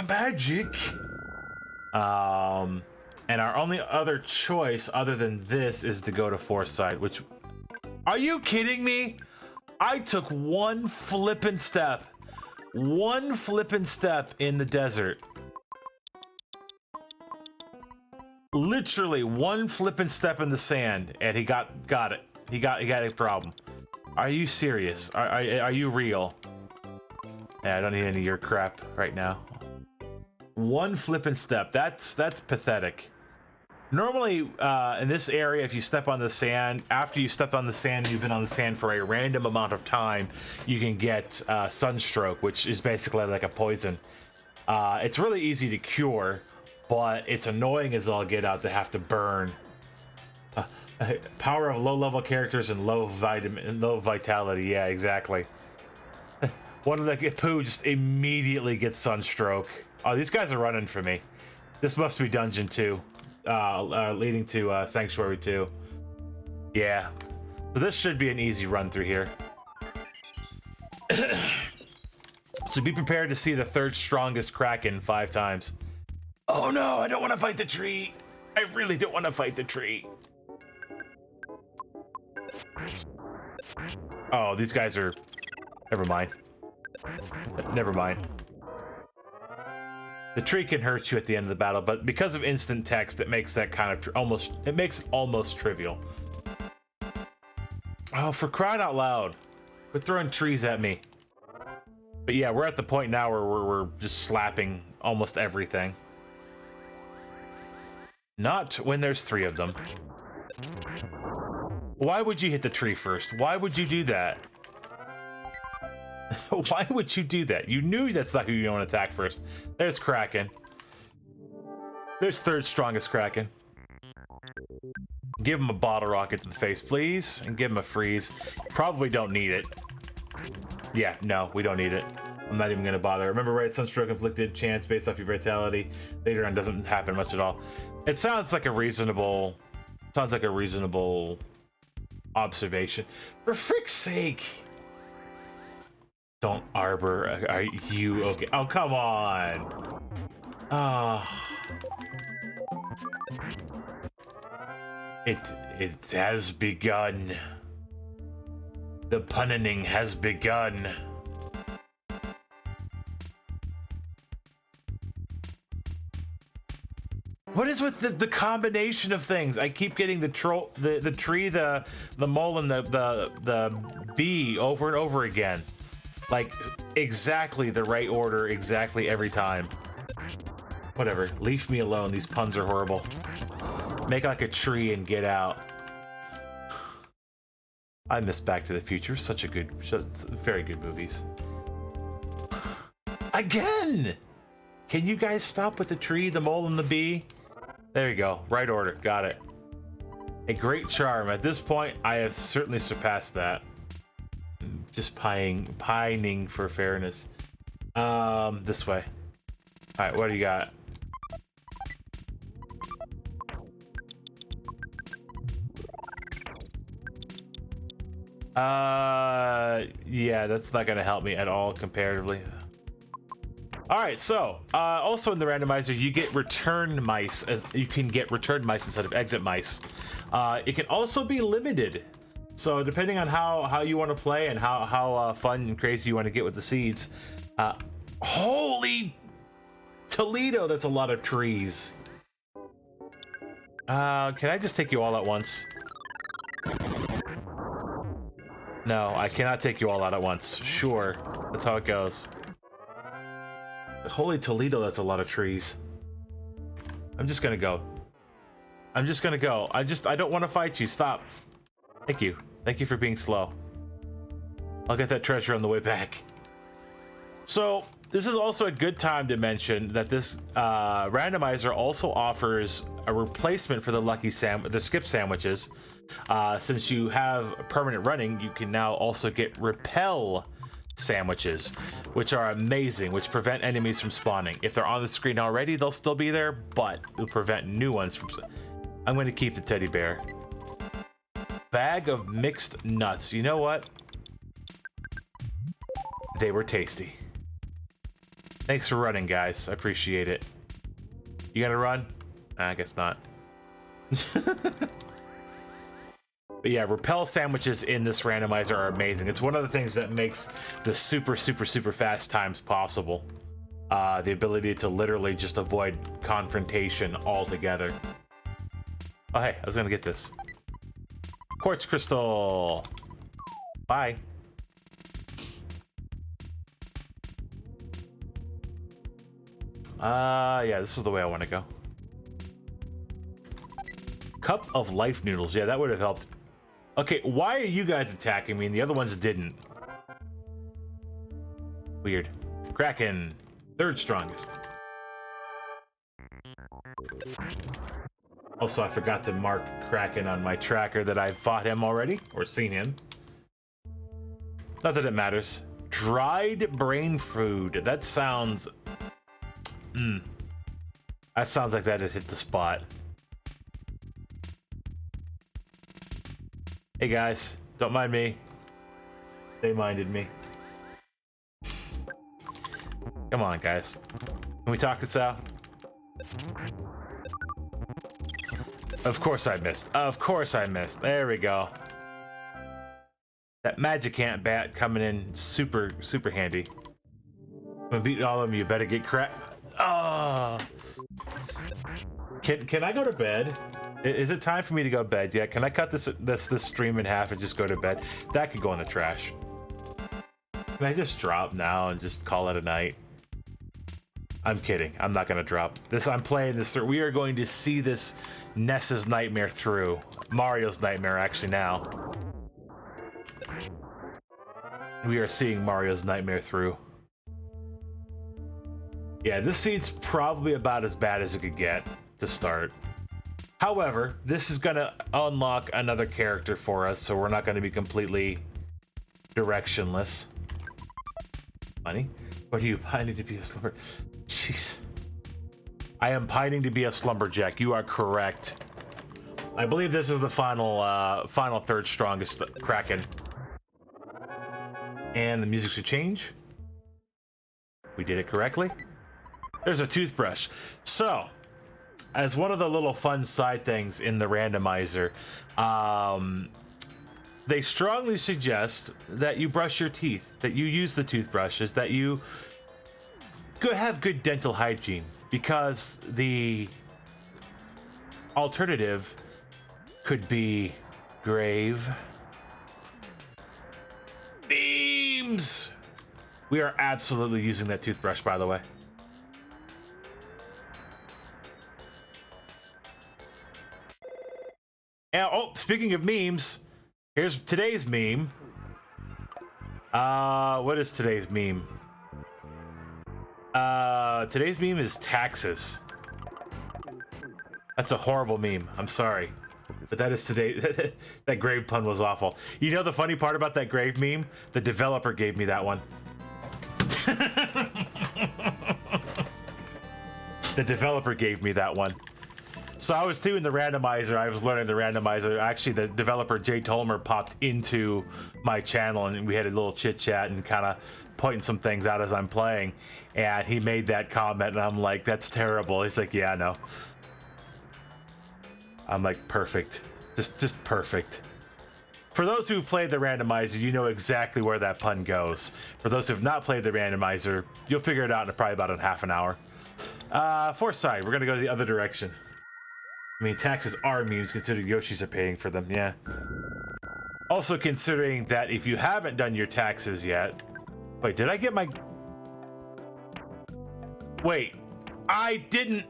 Speaker 1: Magic. And our only other choice other than this is to go to Foresight, which... Are you kidding me? I took one flippin' step in the desert. Literally one flippin' step in the sand, and he got it. He got a problem. Are you serious? Are you real? Yeah, I don't need any of your crap right now. One flippin' step. That's pathetic. Normally, in this area, if you step on the sand, after you step on the sand, you've been on the sand for a random amount of time, you can get sunstroke, which is basically like a poison. It's really easy to cure, but it's annoying as all get out to have to burn. Power of low-level characters and low vitality. Yeah, exactly. One of the poo just immediately gets sunstroke. Oh, these guys are running for me. This must be Dungeon 2. Leading to Sanctuary 2. Yeah. So this should be an easy run through here. So be prepared to see the third strongest Kraken 5 times. Oh no, I don't want to fight the tree. I really don't want to fight the tree. Oh, these guys are... Never mind. Never mind. The tree can hurt you at the end of the battle, but because of instant text, it makes that kind of it makes it almost trivial. Oh, for crying out loud. Quit throwing trees at me. But yeah, we're at the point now where we're just slapping almost everything. Not when there's 3 of them. Why would you hit the tree first? Why would you do that? Why would you do that? You knew that's not who you want to attack first. There's Kraken. There's third strongest Kraken. Give him a bottle rocket to the face, please. And give him a freeze. Probably don't need it. Yeah, no, we don't need it. I'm not even going to bother. Remember, right? Sunstroke inflicted chance based off your vitality. Later on doesn't happen much at all. It sounds like a reasonable... observation. For frick's sake! Don't arbor. Are you okay? Oh, come on. Oh. It has begun. The punning has begun. What is with the combination of things? I keep getting the troll, the tree, the mole, and the bee over and over again. Like exactly the right order, exactly every time. Whatever. Leave me alone. These puns are horrible. Make like a tree and get out. I miss Back to the Future. Such a good, very good movies. Again! Can you guys stop with the tree, the mole, and the bee? There you go. Right order. Got it. A great charm. At this point, I have certainly surpassed that. Just pining for fairness. This way. All right, what do you got? Yeah, that's not gonna help me at all comparatively. All right, so also in the randomizer, you get return mice, as you can get return mice instead of exit mice. It can also be limited, so depending on how you want to play and how fun and crazy you want to get with the seeds. Holy Toledo, that's a lot of trees. Can I just take you all at once? No, I cannot take you all out at once. Sure, that's how it goes. Holy Toledo, that's a lot of trees. I'm just gonna go. I'm just gonna go. I don't want to fight you. Stop. Thank you. Thank you for being slow. I'll get that treasure on the way back. So this is also a good time to mention that this randomizer also offers a replacement for the skip sandwiches. Since you have permanent running, you can now also get repel sandwiches, which are amazing, which prevent enemies from spawning. If they're on the screen already, they'll still be there, but it'll prevent new ones from. I'm going to keep the teddy bear. Bag of mixed nuts. You know what? They were tasty. Thanks for running, guys. I appreciate it. You gonna run? I guess not. But yeah, repel sandwiches in this randomizer are amazing. It's one of the things that makes the super fast times possible. The ability to literally just avoid confrontation altogether. Oh, hey, I was gonna get this. Quartz crystal. Bye. Yeah, this is the way I want to go. Cup of life noodles. Yeah, that would have helped. Okay, why are you guys attacking me and the other ones didn't? Weird. Kraken, third strongest. Also, I forgot to mark Kraken on my tracker that I've fought him already, or seen him. Not that it matters. Dried brain food. That sounds... That sounds like that had hit the spot. Hey guys, don't mind me. They minded me. Come on, guys. Can we talk this out? Of course I missed. Of course I missed. There we go. That magic ant bat coming in super handy. When beating all of them, you better get cracked. Oh. Can I go to bed? Is it time for me to go to bed yet? Can I cut this stream in half and just go to bed? That could go in the trash. Can I just drop now and just call it a night? I'm kidding. I'm not gonna drop this. I'm playing this through. We are going to see this Ness's nightmare through. Mario's nightmare, actually, now. We are seeing Mario's nightmare through. Yeah, this seed's probably about as bad as it could get to start. However, this is gonna unlock another character for us, so we're not gonna be completely directionless. Money? What are you pining to be a slumber? Jeez. I am pining to be a slumberjack. You are correct. I believe this is the final third strongest Kraken. And the music should change. We did it correctly. There's a toothbrush. So, as one of the little fun side things in the randomizer, they strongly suggest that you brush your teeth, that you use the toothbrushes, that you have good dental hygiene, because the alternative could be grave memes. We are absolutely using that toothbrush, by the way. And, oh, speaking of memes, here's today's meme. What is today's meme? Today's meme is taxes. That's a horrible meme. I'm sorry. But that is today. That grave pun was awful. You know the funny part about that grave meme? The developer gave me that one. The developer gave me that one. So I was doing the randomizer. I was learning the randomizer. Actually, the developer Jay Tolmer popped into my channel, and we had a little chit chat and kind of pointing some things out as I'm playing. And he made that comment, and I'm like, "That's terrible." He's like, "Yeah, I know." I'm like, "Perfect, just perfect." For those who've played the randomizer, you know exactly where that pun goes. For those who've not played the randomizer, you'll figure it out in probably about a half an hour. Foresight, we're gonna go the other direction. I mean, taxes are memes considering Yoshis are paying for them, yeah. Also considering that if you haven't done your taxes yet... Wait, did I get my... Wait, I didn't...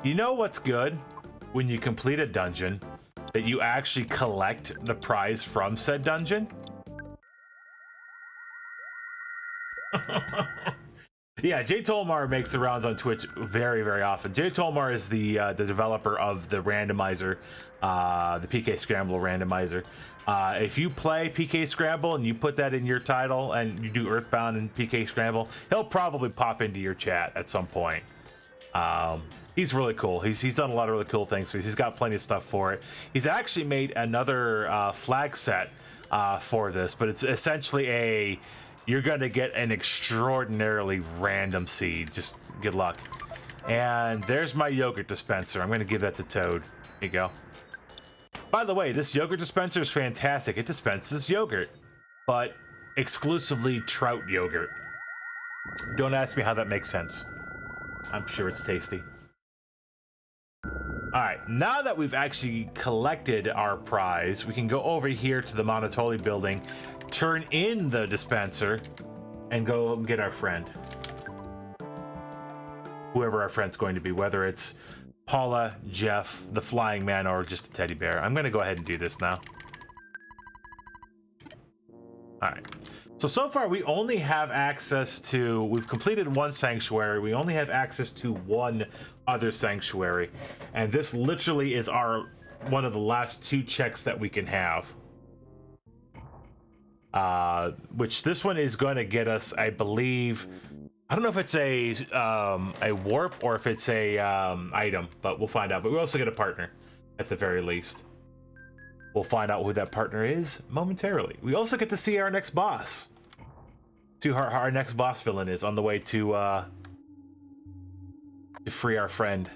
Speaker 1: You know what's good? When you complete a dungeon, that you actually collect the prize from said dungeon? Yeah, Jay Tolmar makes the rounds on Twitch very, very often. Jay Tolmar is the developer of the randomizer, the PK Scramble randomizer. If you play PK Scramble and you put that in your title and you do Earthbound and PK Scramble, he'll probably pop into your chat at some point. He's really cool. He's done a lot of really cool things. He's got plenty of stuff for it. He's actually made another flag set for this, but it's essentially a... You're gonna get an extraordinarily random seed. Just good luck. And there's my yogurt dispenser. I'm gonna give that to Toad. Here you go. By the way, this yogurt dispenser is fantastic. It dispenses yogurt, but exclusively trout yogurt. Don't ask me how that makes sense. I'm sure it's tasty. Alright, now that we've actually collected our prize, we can go over here to the Monotoli building, turn in the dispenser, and go get our friend. Whoever our friend's going to be, whether it's Paula, Jeff, the Flying Man, or just a teddy bear. I'm going to go ahead and do this now. Alright. So far we only have access to... We've completed one sanctuary. We only have access to one other sanctuary. And this literally is one of the last two checks that we can have. Which this one is going to get us, I believe... I don't know if it's a warp or if it's a item, but we'll find out. But we also get a partner, at the very least. We'll find out who that partner is momentarily. We also get to see our next boss. See who our next boss villain is on the way to free our friend.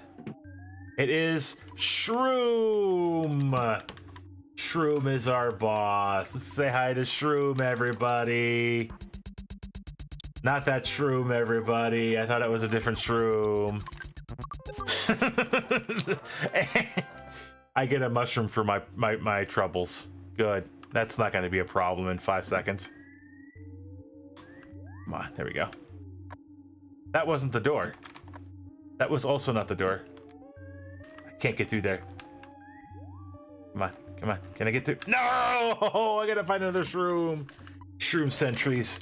Speaker 1: It is Shroom. Shroom is our boss. Let's say hi to Shroom, everybody. Not that Shroom, everybody. I thought it was a different Shroom. I get a mushroom for my troubles. Good. That's not going to be a problem in 5 seconds. Come on, there we go. That wasn't the door. That was also not the door. I can't get through there. Come on, come on. Can I get through? No! I gotta find another shroom. Shroom sentries.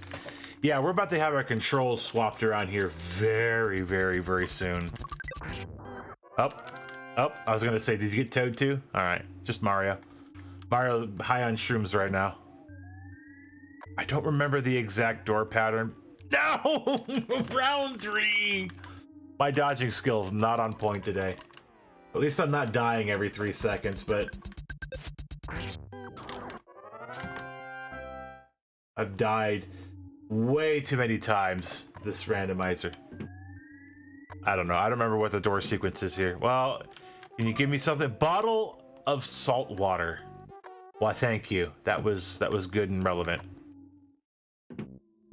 Speaker 1: Yeah, we're about to have our controls swapped around here very, very, very soon. Oh, I was gonna say, did you get Toad too? All right, just Mario. Mario high on shrooms right now. I don't remember the exact door pattern. No! Round 3! My dodging skill's not on point today. At least I'm not dying every 3 seconds, but... I've died way too many times. This randomizer. I don't know. I don't remember what the door sequence is here. Well, can you give me something? Bottle of salt water. Why, thank you. That was good and relevant.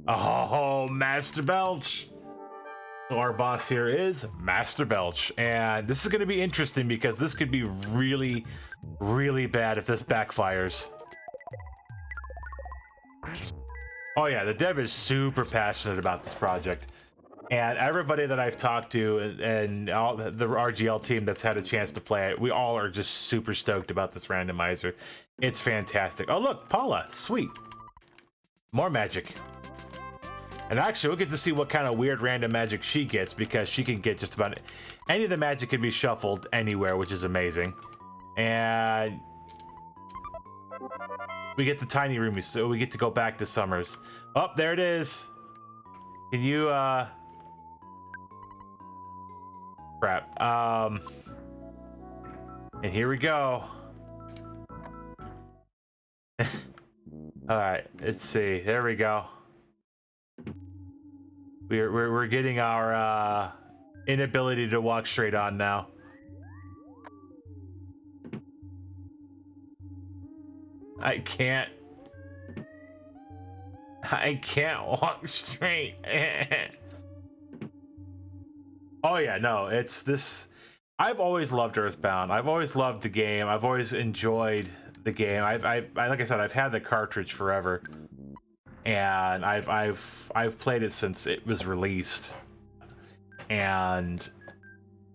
Speaker 1: Oh, Master Belch. So our boss here is Master Belch, and this is going to be interesting because this could be really, really bad if this backfires. Oh yeah, the dev is super passionate about this project, and everybody that I've talked to and all the RGL team that's had a chance to play it, we all are just super stoked about this randomizer. It's fantastic. Oh look, Paula, sweet. More magic. And actually, we'll get to see what kind of weird random magic she gets, because she can get just about any of the magic can be shuffled anywhere, which is amazing. And we get the tiny roomies, so we get to go back to Summers. Oh, there it is. Can you crap. And here we go. All right, let's see. There we go. We're getting our inability to walk straight on now. I can't walk straight. Oh yeah, no, it's this. I've always loved Earthbound. I've always loved the game. I've always enjoyed the game. I've like I said, I've had the cartridge forever. And I've played it since it was released, and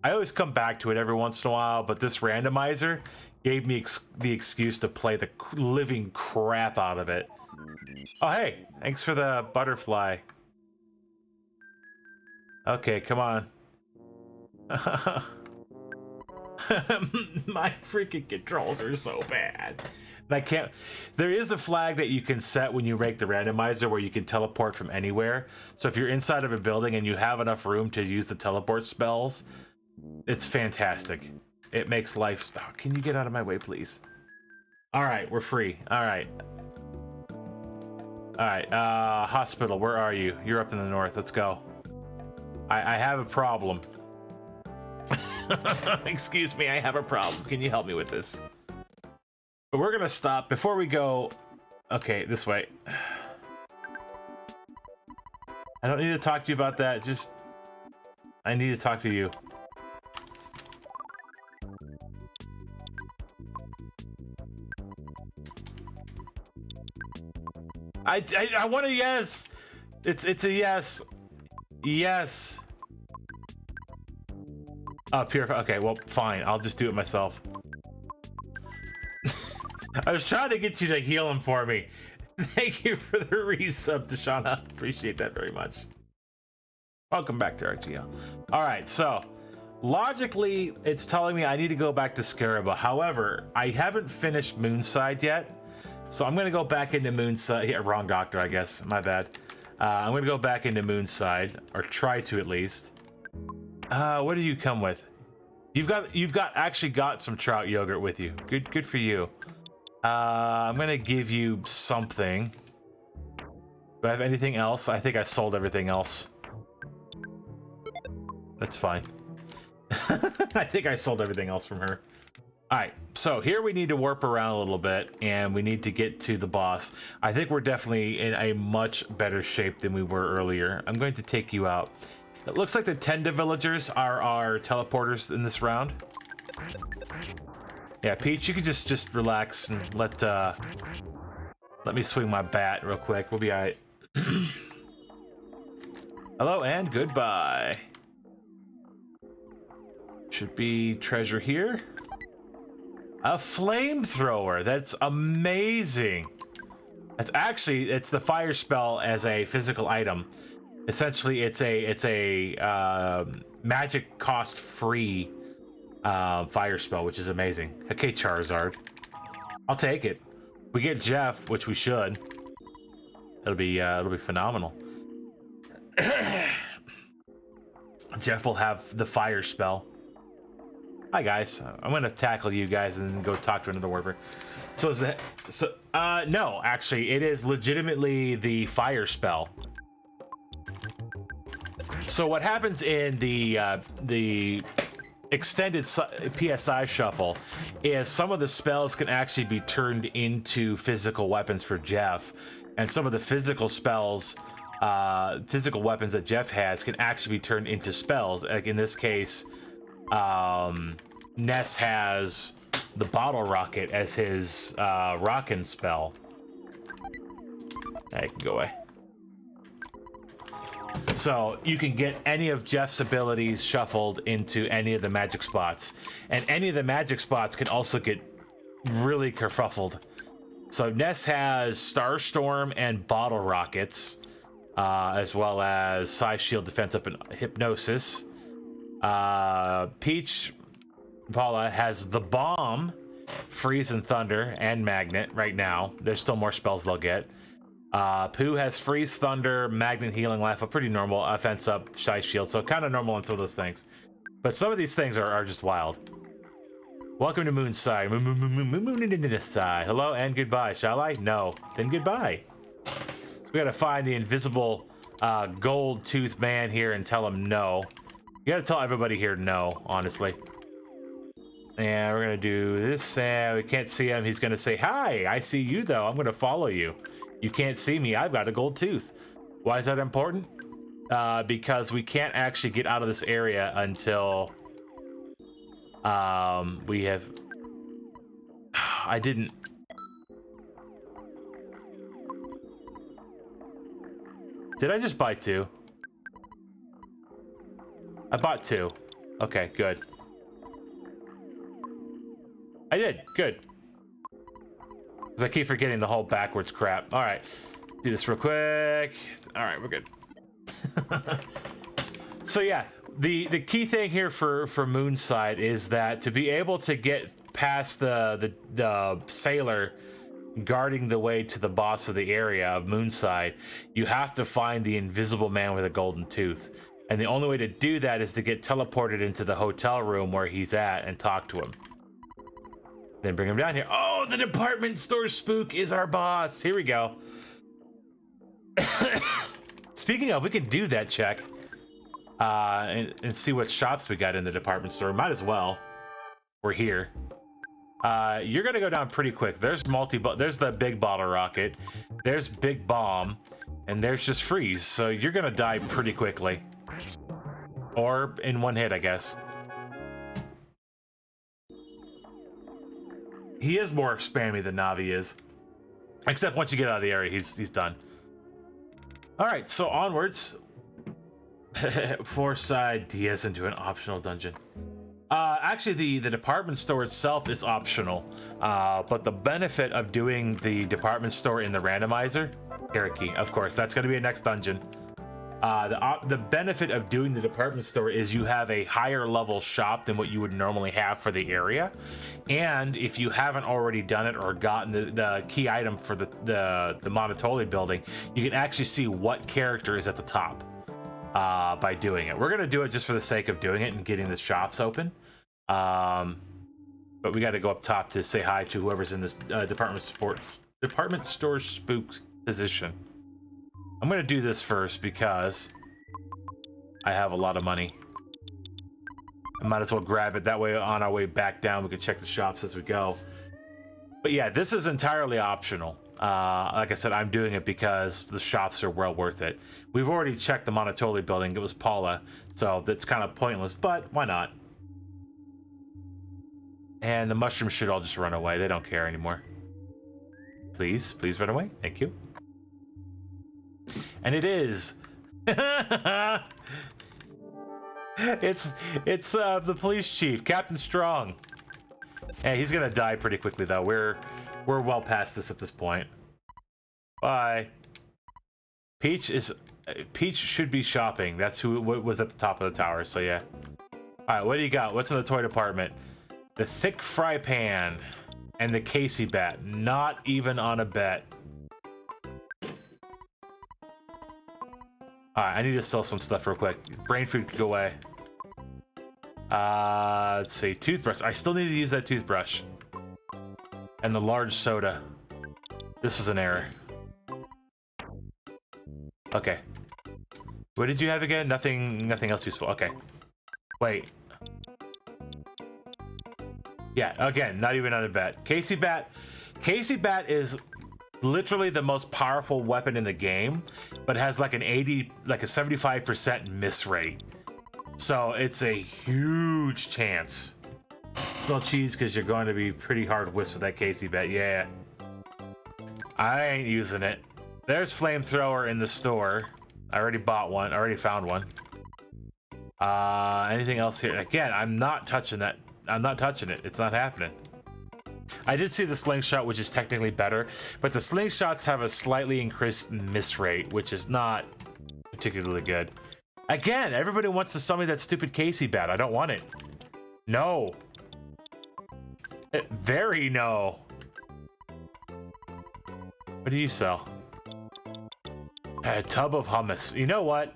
Speaker 1: I always come back to it every once in a while, but this randomizer gave me the excuse to play the living crap out of it. Oh hey, thanks for the butterfly. Okay, come on. My freaking controls are so bad. I can't. There is a flag that you can set when you make the randomizer where you can teleport from anywhere. So if you're inside of a building and you have enough room to use the teleport spells, it's fantastic. It makes life. Oh, can you get out of my way, please? All right, we're free. All right. All right. Hospital, where are you? You're up in the north. Let's go. I have a problem. Excuse me, I have a problem. Can you help me with this? But we're gonna stop before we go. Okay, this way. I don't need to talk to you about that. Just I need to talk to you. I want a yes. It's a yes. Yes. Purify. Okay, well, fine. I'll just do it myself. I was trying to get you to heal him for me. Thank you for the resub, Deshauna. Appreciate that very much. Welcome back to RGL. All right, so logically, it's telling me I need to go back to Scramble. However, I haven't finished Moonside yet, so I'm going to go back into Moonside. Yeah, wrong doctor, I guess. My bad. I'm going to go back into Moonside, or try to at least. What do you come with? You've actually got some trout yogurt with you. Good for you. I'm gonna give you something. Do I have anything else? I think I sold everything else. That's fine. I think I sold everything else from her. Alright, so here we need to warp around a little bit, and we need to get to the boss. I think we're definitely in a much better shape than we were earlier. I'm going to take you out. It looks like the Tenda villagers are our teleporters in this round. Yeah, Peach, you can just relax and let me swing my bat real quick. We'll be alright. Hello and goodbye. Should be treasure here. A flamethrower. That's amazing. That's actually, it's the fire spell as a physical item. Essentially, it's a magic cost free fire spell, which is amazing. Okay, Charizard, I'll take it. We get Jeff, which we should. It'll be phenomenal. Jeff will have the fire spell. Hi guys, I'm gonna tackle you guys and then go talk to another warper. So is that so? No, actually, it is legitimately the fire spell. So what happens in the extended PSI shuffle is some of the spells can actually be turned into physical weapons for Jeff, and some of the physical spells, physical weapons that Jeff has can actually be turned into spells. Like in this case, Ness has the bottle rocket as his rockin' spell. That can go away. So you can get any of Jeff's abilities shuffled into any of the magic spots, and any of the magic spots can also get really kerfuffled. So Ness has Starstorm and bottle rockets, as well as Psy Shield, Defense Up, and Hypnosis. Peach Paula has the bomb, freeze and thunder, and magnet right now. There's still more spells they'll get. Pooh has freeze, thunder, magnet, healing, life up, pretty normal, offense up, shy shield, so kind of normal until those things. But some of these things are just wild. Welcome to Moonside. Moon into this side. Hello and goodbye. Shall I? No. Then goodbye. So we gotta find the invisible gold tooth man here and tell him no. You gotta tell everybody here no, honestly. And we're gonna do this, and we can't see him. He's gonna say, hi, I see you though. I'm gonna follow you. You can't see me. I've got a gold tooth. Why is that important? Because we can't actually get out of this area until we have... I didn't... Did I just buy two? I bought two. Okay, good. I did. Good. Because I keep forgetting the whole backwards crap. All right. Do this real quick. All right, we're good. So yeah, the key thing here for Moonside is that to be able to get past the sailor guarding the way to the boss of the area of Moonside, you have to find the invisible man with a golden tooth. And the only way to do that is to get teleported into the hotel room where he's at and talk to him. Then bring him down here. Oh, the department store spook is our boss. Here we go. Speaking of, we can do that check and see what shops we got in the department store. Might as well. We're here. You're gonna go down pretty quick. There's there's the big bottle rocket. There's big bomb, and there's just freeze. So you're gonna die pretty quickly, or in one hit, I guess. He is more spammy than Navi is. Except once you get out of the area, he's done. Alright, so onwards. Foresight DS into an optional dungeon. Actually, the department store itself is optional. But the benefit of doing the department store in the randomizer, Hierarchy, of course, that's going to be a next dungeon. The benefit of doing the department store is you have a higher level shop than what you would normally have for the area, and if you haven't already done it or gotten the key item for the Monotoli building, you can actually see what character is at the top by doing it. We're gonna do it just for the sake of doing it and getting the shops open, but we got to go up top to say hi to whoever's in this department store spook position. I'm gonna do this first because I have a lot of money. I might as well grab it. That way on our way back down, we can check the shops as we go. But yeah, this is entirely optional. Like I said, I'm doing it because the shops are well worth it. We've already checked the Monotoli building. It was Paula, so that's kind of pointless, but why not? And the mushrooms should all just run away. They don't care anymore. Please run away. Thank you. And it is. it's the police chief, Captain Strong. Hey, he's gonna die pretty quickly though. We're well past this at this point. Bye. Peach should be shopping. That's who was at the top of the tower. So yeah. All right, what do you got? What's in the toy department? The thick fry pan and the Casey bat. Not even on a bet. Alright, I need to sell some stuff real quick. Brain food could go away. Let's see. Toothbrush. I still need to use that toothbrush. And the large soda. This was an error. Okay. What did you have again? Nothing else useful. Okay. Wait. Yeah, again, not even on a bat. Casey Bat is literally the most powerful weapon in the game, but has like a 75% miss rate. So it's a huge chance. Smell cheese because you're going to be pretty hard whiffs with that Casey Bat. Yeah. I ain't using it. There's flamethrower in the store. I already bought one. I already found one. Anything else here? Again, I'm not touching that. I'm not touching it. It's not happening. I did see the slingshot, which is technically better, but the slingshots have a slightly increased miss rate, which is not particularly good. Again, everybody wants to sell me that stupid Casey Bat. I don't want it. No. Very no. What do you sell? A tub of hummus. You know what?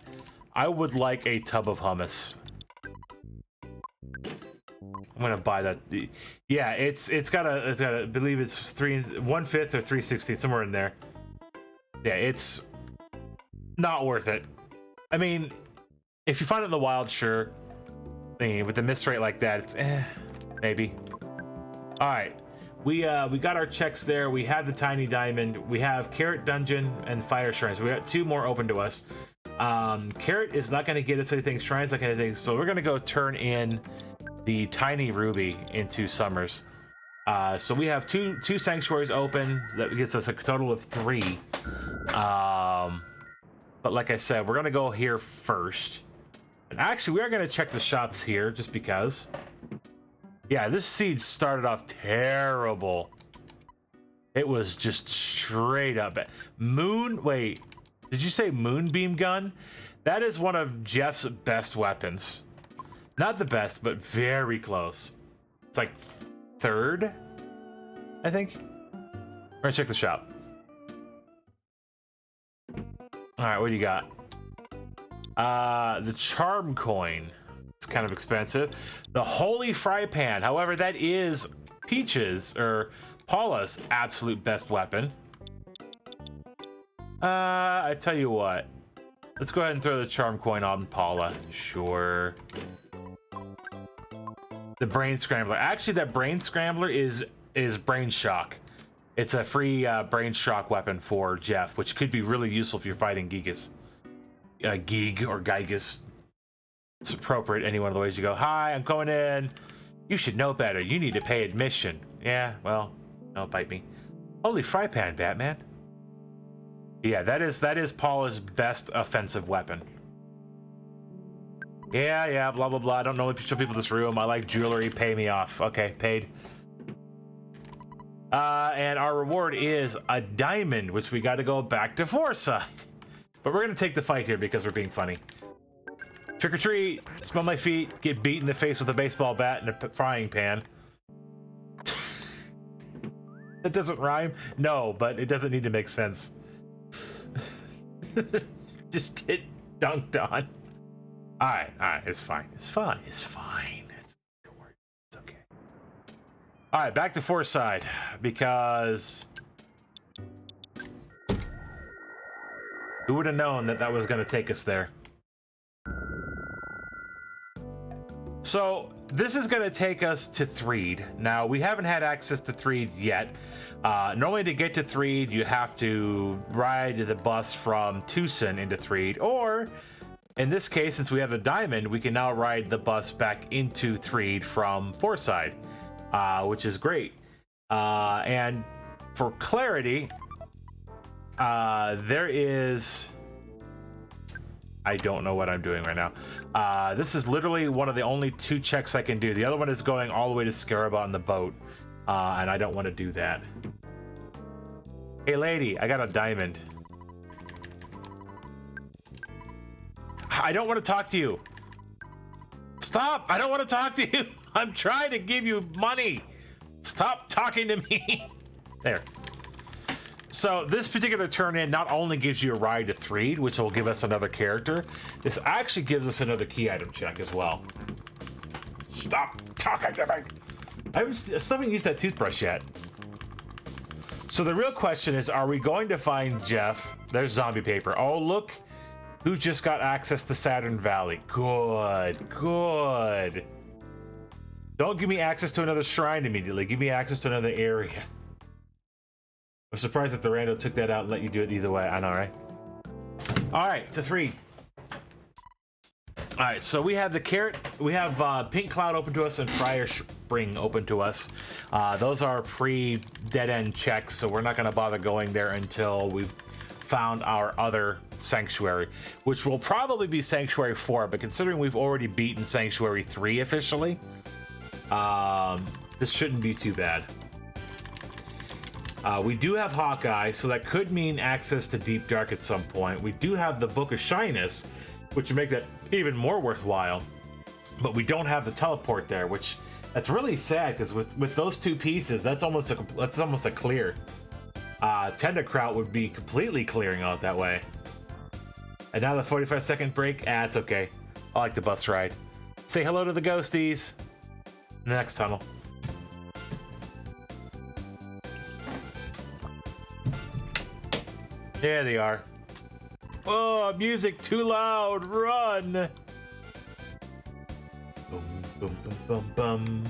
Speaker 1: I would like a tub of hummus. I'm gonna buy that. Yeah, it's got a I believe it's 1/5 or 3/16, somewhere in there. Yeah, it's not worth it. I mean, if you find it in the wild, sure. I mean, with the miss rate like that, it's maybe. All right, we got our checks there. We had the tiny diamond. We have Carrot Dungeon and Fire Shrines. We got 2 more open to us. Carrot is not going to get us anything. Shrine's not going to get anything. So we're going to go turn in the tiny ruby into Summers. So we have two sanctuaries open. That gets us a total of 3. But like I said, we're going to go here first. And actually, we are going to check the shops here just because. Yeah, this seed started off terrible. It was just straight up. Wait, did you say Moonbeam Gun? That is one of Jeff's best weapons. Not the best, but very close. It's like 3rd, I think. We're gonna check the shop. All right, what do you got? The Charm Coin. It's kind of expensive. The Holy Fry Pan. However, that is Peach's or Paula's absolute best weapon. I tell you what. Let's go ahead and throw the Charm Coin on Paula. Sure. The Brain Scrambler. Actually, that Brain Scrambler is Brain Shock. It's a free Brain Shock weapon for Jeff, which could be really useful if you're fighting Gigas. Geeg or Gigas. It's appropriate any one of the ways you go. Hi, I'm going in. You should know better. You need to pay admission. Yeah, well, don't bite me. Holy Fry Pan, Batman. Yeah, that is Paula's best offensive weapon. Yeah, blah, blah, blah. I don't normally show people this room. I like jewelry. Pay me off. Okay, paid. And our reward is a diamond, which we got to go back to Foresight. But we're going to take the fight here because we're being funny. Trick or treat, smell my feet, get beat in the face with a baseball bat and a frying pan. That doesn't rhyme? No, but it doesn't need to make sense. Just get dunked on. Alright, it's fine. It's fine. It's okay. Alright, back to Foresight, because who would have known that that was going to take us there? So this is going to take us to Threed. Now, we haven't had access to Threed yet. Normally to get to Threed, you have to ride the bus from Tucson into Threed, or in this case, since we have a diamond, we can now ride the bus back into Threed from Foresight, which is great. And for clarity, there is... I don't know what I'm doing right now. This is literally one of the only 2 checks I can do. The other one is going all the way to Scramble on the boat, and I don't want to do that. Hey lady, I got a diamond. I don't want to talk to you. Stop! I don't want to talk to you. I'm trying to give you money. Stop talking to me. There. So this particular turn-in not only gives you a ride to Threed, which will give us another character, this actually gives us another key item check as well. Stop talking to me! I still haven't used that toothbrush yet. So the real question is, are we going to find Jeff? There's zombie paper. Oh, look who just got access to Saturn Valley. Good, good. Don't give me access to another shrine immediately. Give me access to another area. I'm surprised that the rando took that out and let you do it either way. I know, right? All right, to 3. All right, so we have the carrot. We have Pink Cloud open to us and Friar Spring open to us. Those are pre-dead-end checks, so we're not going to bother going there until we've found our other Sanctuary, which will probably be Sanctuary 4, but considering we've already beaten Sanctuary 3 officially, this shouldn't be too bad. We do have Hawkeye, so that could mean access to Deep Dark at some point. We do have the Book of Shyness, which would make that even more worthwhile, but we don't have the teleport there, which that's really sad because with those 2 pieces, that's almost a clear. Tenderkraut would be completely clearing out that way. And now the 45-second break. It's okay. I like the bus ride. Say hello to the ghosties. In the next tunnel. There they are. Oh, music too loud. Run. Boom, boom, boom, boom, boom.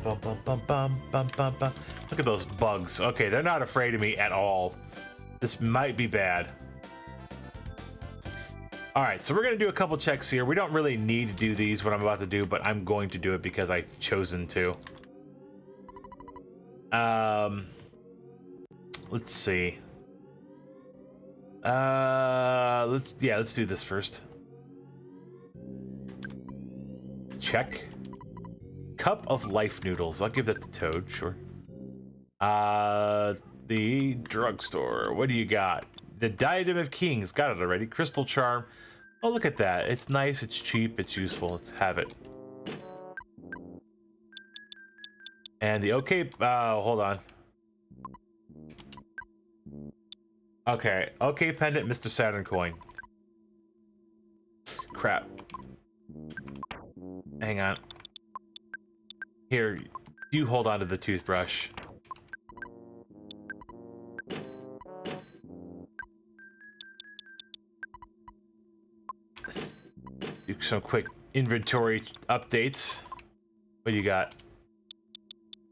Speaker 1: Bum, bum, bum, bum, bum, bum, bum. Look at those bugs. Okay, they're not afraid of me at all. This might be bad. All right, so we're gonna do a couple checks here. We don't really need to do these, what I'm about to do, but I'm going to do it because I've chosen to. Let's see. Let's do this first. Check. Cup of life noodles. I'll give that to Toad, sure. The drugstore. What do you got? The Diadem of Kings. Got it already. Crystal Charm. Oh, look at that. It's nice, it's cheap, it's useful. Let's have it. And the hold on. Okay, pendant, Mr. Saturn coin. Crap. Hang on. Here, you hold on to the toothbrush. Do some quick inventory updates. What do you got?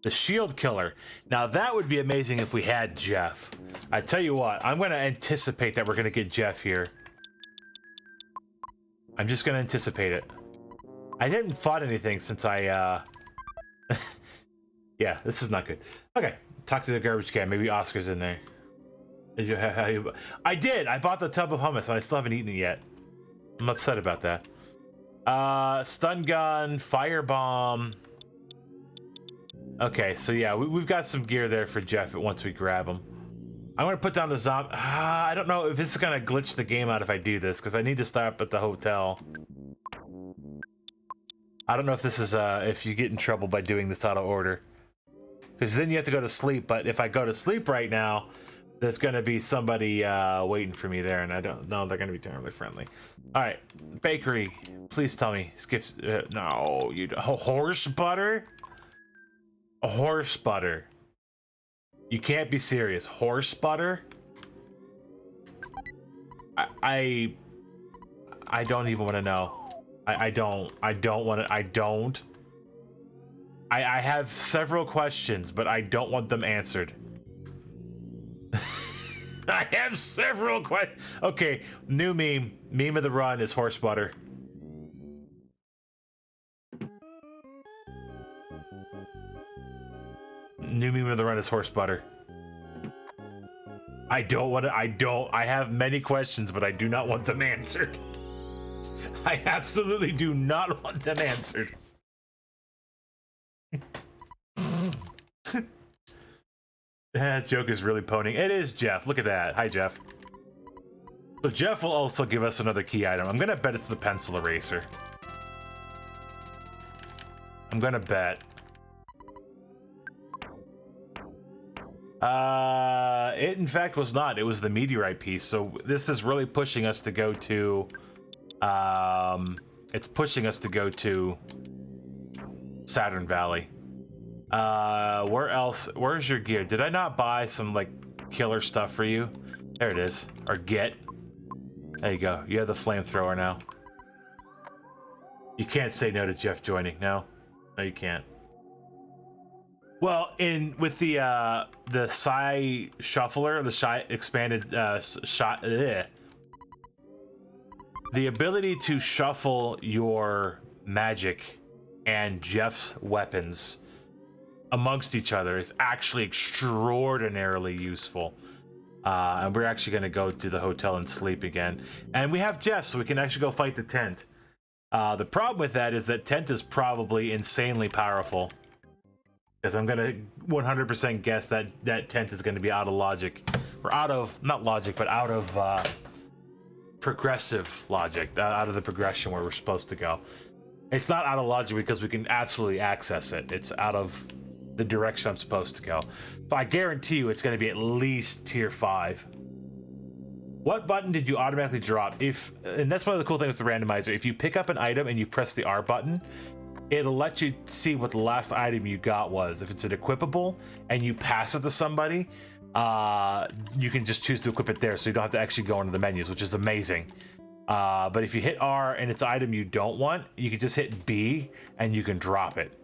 Speaker 1: The Shield Killer. Now that would be amazing if we had Jeff. I tell you what, I'm going to anticipate that we're going to get Jeff here. I'm just going to anticipate it. I haven't fought anything since I, yeah, this is not good. Okay, talk to the garbage can. Maybe Oscar's in there. I did! I bought the tub of hummus and I still haven't eaten it yet. I'm upset about that. Stun gun, firebomb. Okay, so yeah, we've got some gear there for Jeff once we grab him. I'm gonna put down the zombie. I don't know if this is gonna glitch the game out if I do this, because I need to stop at the hotel. I don't know if this is if you get in trouble by doing this out of order, because then you have to go to sleep. But if I go to sleep right now, there's gonna be somebody waiting for me there, and I don't know they're gonna be terribly friendly. All right, bakery. Please tell me. Skip. No, you. Horse butter. Horse butter. You can't be serious. Horse butter. I don't even want to know. I don't want to. I have several questions, but I don't want them answered. I have several questions. Okay, new meme. Meme of the run is horse butter. New meme of the run is horse butter. I don't want to. I have many questions, but I do not want them answered. I absolutely do not want them answered. That joke is really poning. It is Jeff. Look at that. Hi, Jeff. So Jeff will also give us another key item. I'm gonna bet it's the pencil eraser. I'm gonna bet. It in fact was not. It was the meteorite piece. So this is really pushing us to go to. It's pushing us to go to Saturn Valley. Where else? Where's your gear? Did I not buy some like killer stuff for you? There it is. Or get. There you go. You have the flamethrower now. You can't say no to Jeff joining. No, no, you can't. Well, with the Psi Shuffler, the Psi expanded shot. Ugh. The ability to shuffle your magic and Jeff's weapons amongst each other is actually extraordinarily useful. And we're actually going to go to the hotel and sleep again. And we have Jeff, so we can actually go fight the tent. The problem with that is that tent is probably insanely powerful. Because I'm going to 100% guess that that tent is going to be out of logic. Or out of, not logic, but out of progressive logic. Out of the progression where we're supposed to go. It's not out of logic because we can absolutely access it. It's out of the direction I'm supposed to go. So I guarantee you it's going to be at least tier 5. What button did you automatically drop? And that's one of the cool things with the randomizer. If you pick up an item and you press the R button, it'll let you see what the last item you got was. If it's an equipable and you pass it to somebody, you can just choose to equip it there, so you don't have to actually go into the menus, which is amazing. But if you hit R and it's an item you don't want, you can just hit B and you can drop it.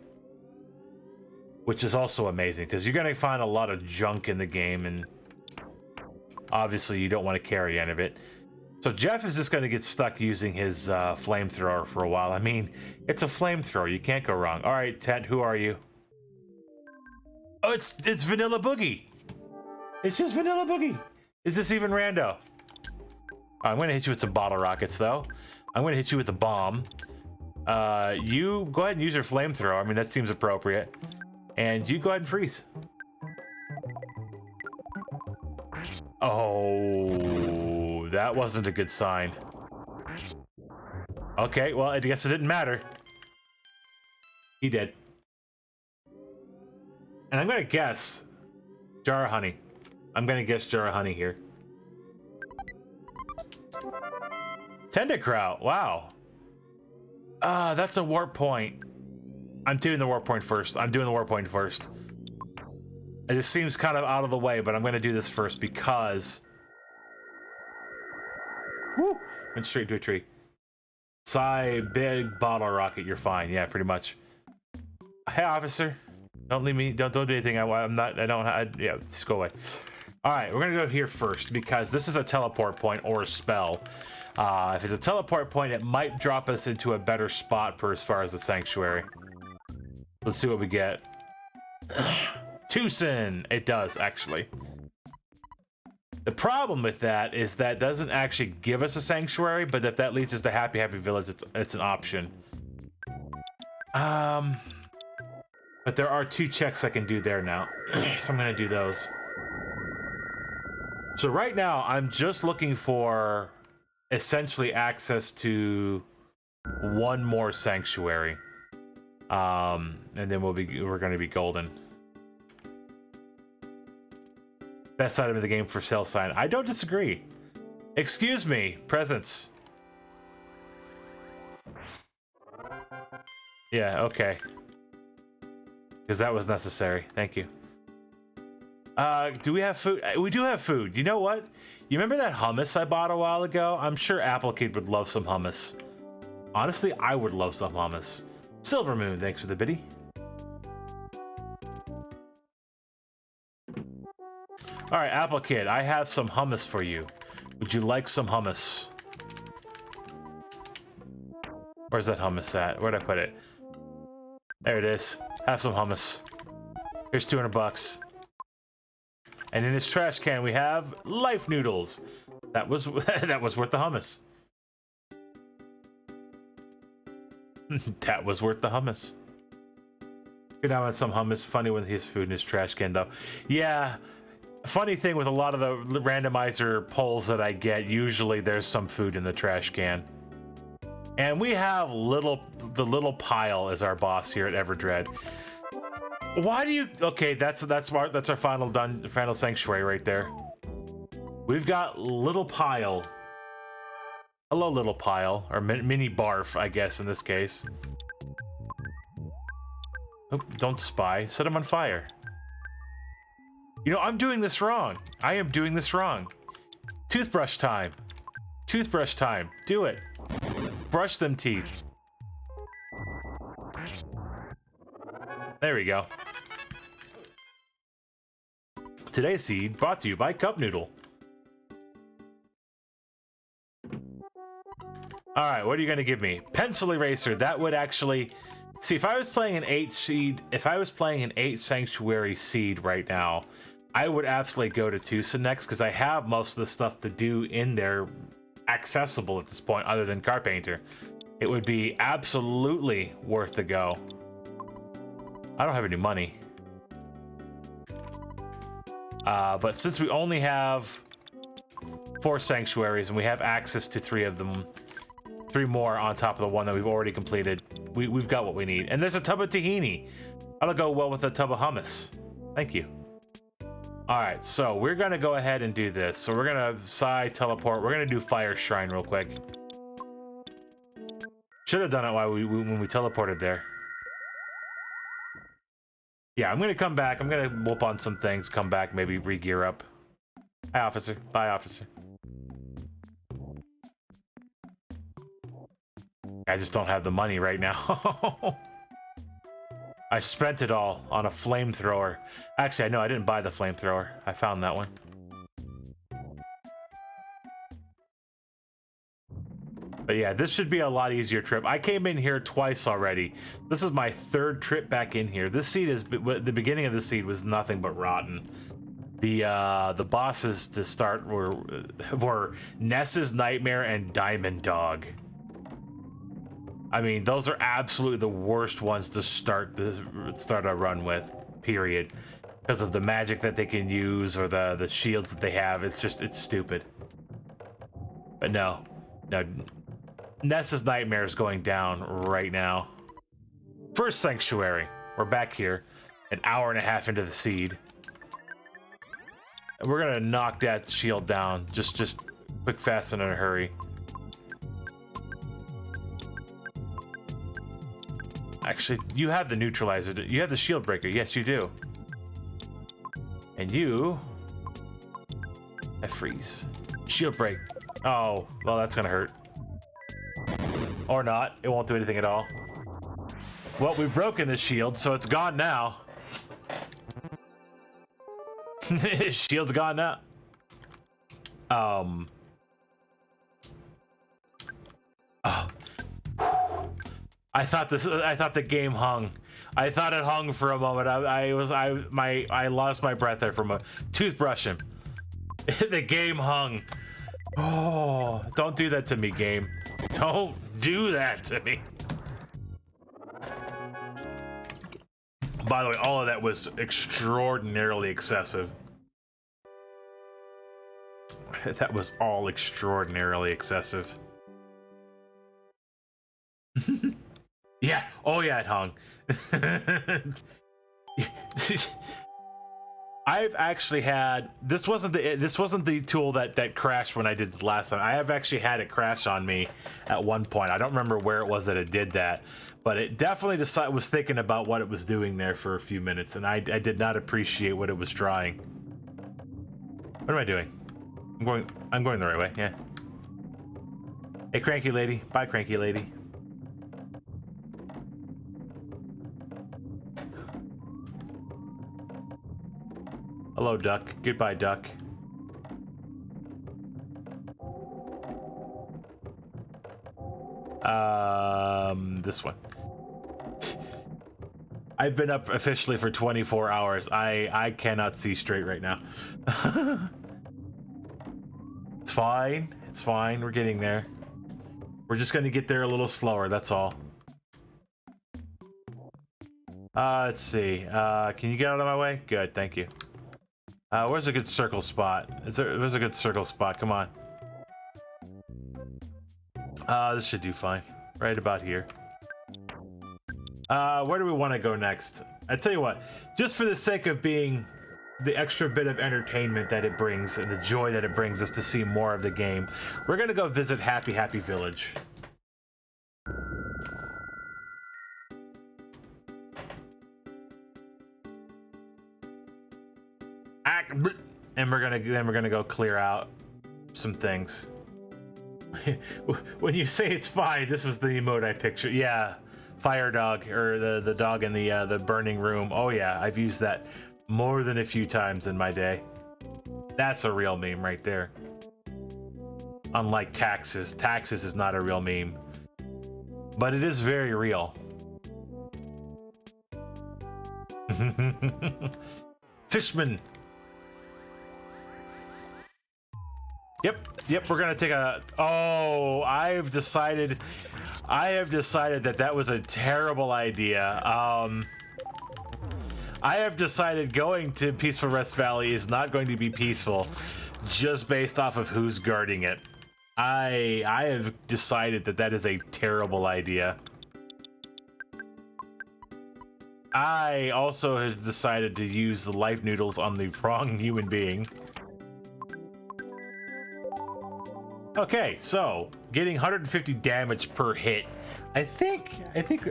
Speaker 1: Which is also amazing, because you're going to find a lot of junk in the game, and obviously you don't want to carry any of it. So Jeff is just going to get stuck using his flamethrower for a while. I mean, it's a flamethrower. You can't go wrong. All right, Ted, who are you? Oh, it's Vanilla Boogie. It's just Vanilla Boogie. Is this even rando? I'm going to hit you with some bottle rockets, though. I'm going to hit you with a bomb. You go ahead and use your flamethrower. I mean, that seems appropriate. And you go ahead and freeze. Oh, that wasn't a good sign. Okay, well, I guess it didn't matter. He did. And I'm going to guess jar of honey. I'm going to guess jar of honey here. Tenderkraut, wow. That's a warp point. I'm doing the warp point first. It just seems kind of out of the way, but I'm going to do this first because... Woo! Went straight to a tree. Psi, big bottle rocket, you're fine. Yeah, pretty much. Hey, officer. Don't leave me. Don't do anything. Yeah, just go away. All right, we're going to go here first because this is a teleport point or a spell. If it's a teleport point, it might drop us into a better spot as far as the sanctuary. Let's see what we get. Tucson! It does, actually. The problem with that is that doesn't actually give us a sanctuary, but if that leads us to Happy Happy Village, it's an option. But there are 2 checks I can do there now. So I'm going to do those. So right now, I'm just looking for essentially access to 1 more sanctuary. And then we're going to be golden. Best item in the game for sale sign. I don't disagree. Excuse me, presents. Yeah, okay. Because that was necessary. Thank you. Do we have food? We do have food. You know what? You remember that hummus I bought a while ago? I'm sure Apple Kid would love some hummus. Honestly, I would love some hummus. Silver Moon, thanks for the biddy. All right, Apple Kid, I have some hummus for you. Would you like some hummus? Where's that hummus at? Where'd I put it? There it is. Have some hummus. Here's 200 bucks. And in this trash can, we have life noodles. That was that was worth the hummus. That was worth the hummus. Good, I want some hummus. Funny with his food in his trash can, though. Yeah. Funny thing with a lot of the randomizer polls that I get, usually there's some food in the trash can. And we have the little pile as our boss here at Everdread. Why do you? Okay, that's our final sanctuary right there. We've got little pile. Hello, little pile, or mini barf, I guess in this case. Oh, don't spy. Set him on fire. You know, I'm doing this wrong. I am doing this wrong. Toothbrush time. Toothbrush time. Do it. Brush them teeth. There we go. Today's seed brought to you by Cup Noodle. Alright, what are you going to give me? Pencil eraser. That would actually... See, if I was playing an 8 seed... If I was playing an 8 sanctuary seed right now, I would absolutely go to Tucson next, because I have most of the stuff to do in there accessible at this point, other than Carpainter. It would be absolutely worth the go. I don't have any money. But since we only have 4 sanctuaries and we have access to 3 of them, 3 more on top of the one that we've already completed, we've got what we need. And there's a tub of tahini. That'll go well with a tub of hummus. Thank you. All right, so we're gonna go ahead and do this. So we're gonna teleport. We're gonna do Fire Shrine real quick. Should have done it while when we teleported there. Yeah, I'm gonna come back. I'm gonna whoop on some things, come back, maybe re-gear up. Hi, officer. Bye, officer. I just don't have the money right now. I spent it all on a flamethrower. Actually, I know I didn't buy the flamethrower. I found that one. But yeah, this should be a lot easier trip. I came in here twice already. This is my 3rd trip back in here. This seed is the beginning of the seed was nothing but rotten. The bosses to start were Ness's Nightmare and Diamond Dog. I mean, those are absolutely the worst ones to start a run with, period. Because of the magic that they can use or the shields that they have. It's stupid. But no. Ness's Nightmare is going down right now. First sanctuary. We're back here, an hour and a half into the seed. And we're gonna knock that shield down. Just quick, fast, and in a hurry. Actually, you have the neutralizer. You have the shield breaker. Yes, you do. And you... I freeze. Shield break. Oh, well, that's gonna hurt. Or not. It won't do anything at all. Well, we've broken the shield, so it's gone now. Shield's gone now. Oh. I thought the game hung. I thought it hung for a moment. I lost my breath there from a toothbrush him. The game hung. Oh, don't do that to me, game. Don't do that to me. By the way, all of that was extraordinarily excessive. That was all extraordinarily excessive. Yeah. Oh yeah, it hung. I've actually had this wasn't the tool that crashed when I did it last time. I have actually had it crash on me at one point. I don't remember where it was that it did that, but it definitely was thinking about what it was doing there for a few minutes, and I did not appreciate what it was trying. What am I doing? I'm going the right way. Yeah. Hey, cranky lady. Bye, cranky lady. Hello, duck. Goodbye, duck. This one. I've been up officially for 24 hours. I cannot see straight right now. It's fine. It's fine. We're getting there. We're just going to get there a little slower. That's all. Let's see. Can you get out of my way? Good. Thank you. Where's a good circle spot? Where's a good circle spot? Come on. This should do fine. Right about here. Where do we want to go next? I tell you what, just for the sake of being the extra bit of entertainment that it brings and the joy that it brings us to see more of the game, we're gonna go visit Happy Happy Village. And we're gonna go clear out some things. When you say it's fine, this is the emote I picture. Yeah, fire dog, or the dog in the burning room. Oh yeah, I've used that more than a few times in my day. That's a real meme right there. Unlike taxes. Taxes is not a real meme, but it is very real. Fishman. Yep, we're gonna take a... Oh, I have decided that was a terrible idea. I have decided going to Peaceful Rest Valley is not going to be peaceful just based off of who's guarding it. I have decided that is a terrible idea. I also have decided to use the life noodles on the wrong human being. Okay, so getting 150 damage per hit. I think.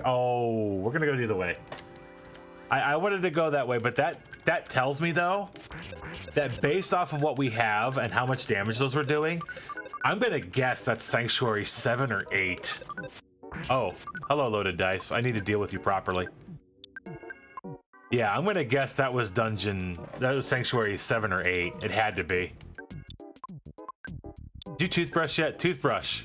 Speaker 1: Oh, we're gonna go the other way. I wanted to go that way, but that tells me though that based off of what we have and how much damage those were doing, I'm gonna guess that's Sanctuary 7 or 8. Oh, hello, loaded dice. I need to deal with you properly. Yeah, I'm gonna guess that was Sanctuary 7 or 8. It had to be. Did you toothbrush yet? Toothbrush.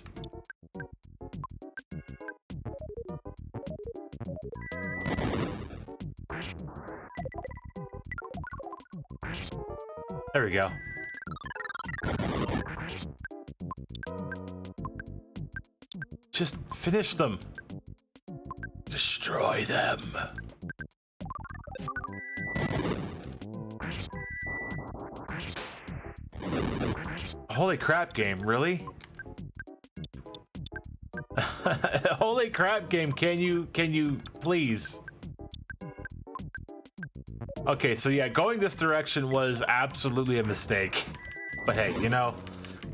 Speaker 1: There we go. Just finish them. Destroy them. Holy crap, game, really? Holy crap, game, can you please? Okay, so yeah, going this direction was absolutely a mistake. But hey, you know,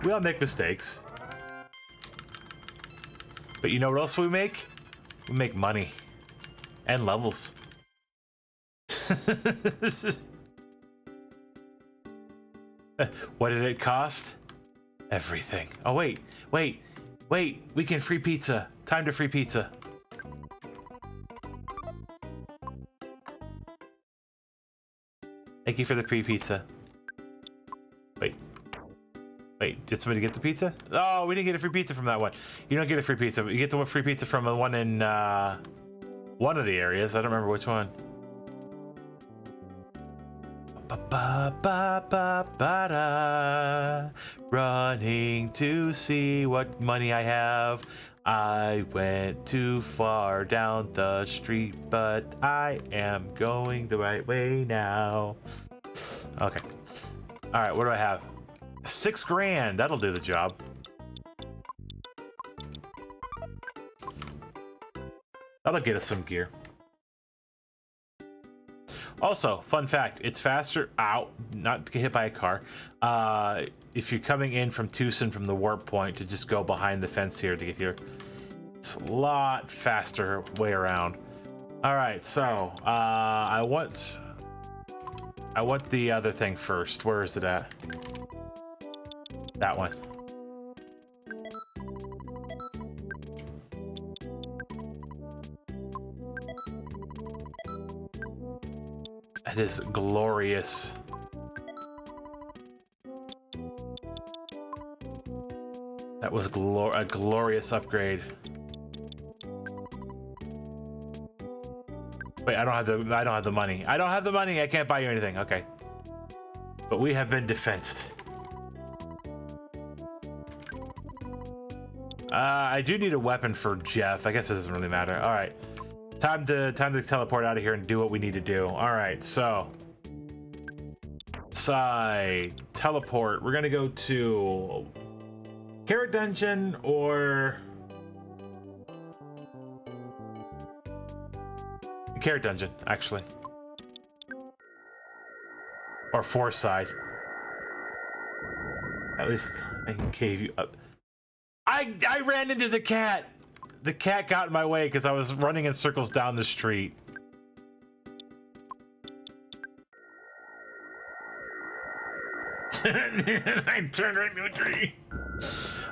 Speaker 1: we all make mistakes. But you know what else we make? We make money. And levels. What did it cost? Everything. Oh, wait. Weekend free pizza. Time to free pizza. Thank you for the free pizza. Wait, did somebody get the pizza? Oh, we didn't get a free pizza from that one. You don't get a free pizza. You get the free pizza from the one in one of the areas. I don't remember which one. Running to see what money I have. I went too far down the street, but I am going the right way now. Okay. All right, what do I have? 6 grand. That'll do the job. That'll get us some gear. Also, fun fact, it's faster, not to get hit by a car, if you're coming in from Tucson from the warp point to just go behind the fence here to get here. It's a lot faster way around. All right, so I want the other thing first. Where is it at? That one. That is glorious. That was a glorious upgrade. Wait, I don't have the money. I don't have the money. I can't buy you anything. Okay. But we have been defensed. I do need a weapon for Jeff. I guess it doesn't really matter. All right. Time to teleport out of here and do what we need to do. All right, so teleport. We're gonna go to Carrot Dungeon or Carrot Dungeon, actually, or Foresight. At least I can cave you up. I ran into the cat. The cat got in my way because I was running in circles down the street. I turned right into a tree.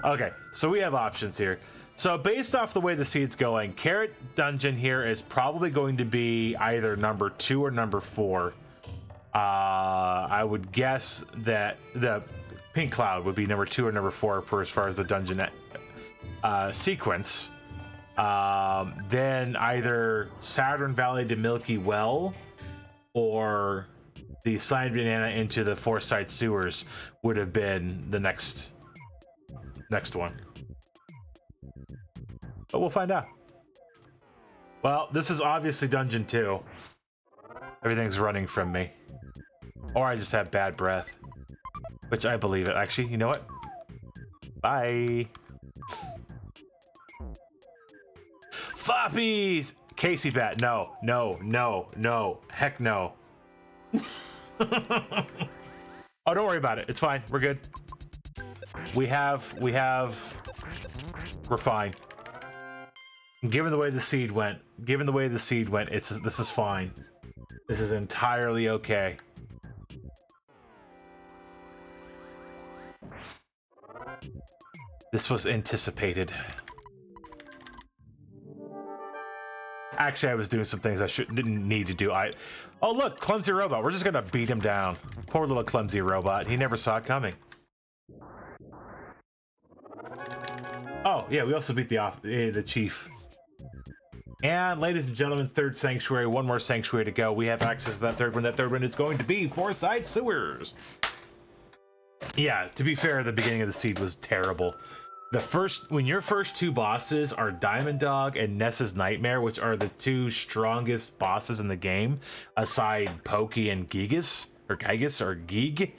Speaker 1: Okay, so we have options here. So based off the way the seed's going, Carrot Dungeon here is probably going to be either number 2 or number 4. I would guess that the Pink Cloud would be number 2 or number 4 for as far as the dungeon sequence. Then either Saturn Valley to Milky Well or the Slime Banana into the Foresight Sewers would have been the next one. But we'll find out. Well, this is obviously Dungeon 2. Everything's running from me. Or I just have bad breath. Which I believe it. Actually, you know what? Bye. Floppies! Casey Bat, no. Heck no. Oh, don't worry about it. It's fine. We're good. We're fine. Given the way the seed went, this is fine. This is entirely okay. This was anticipated. Actually, I was doing some things I didn't need to do. Oh look, clumsy robot. We're just gonna beat him down. Poor little clumsy robot. He never saw it coming. Oh yeah, we also beat the chief. And ladies and gentlemen, third sanctuary. One more sanctuary to go. We have access to that third one. That third one is going to be Foresight Sewers. Yeah, to be fair, the beginning of the seed was terrible. When your first 2 bosses are Diamond Dog and Ness's Nightmare, which are the 2 strongest bosses in the game, aside Pokey and Gigas or Geeg,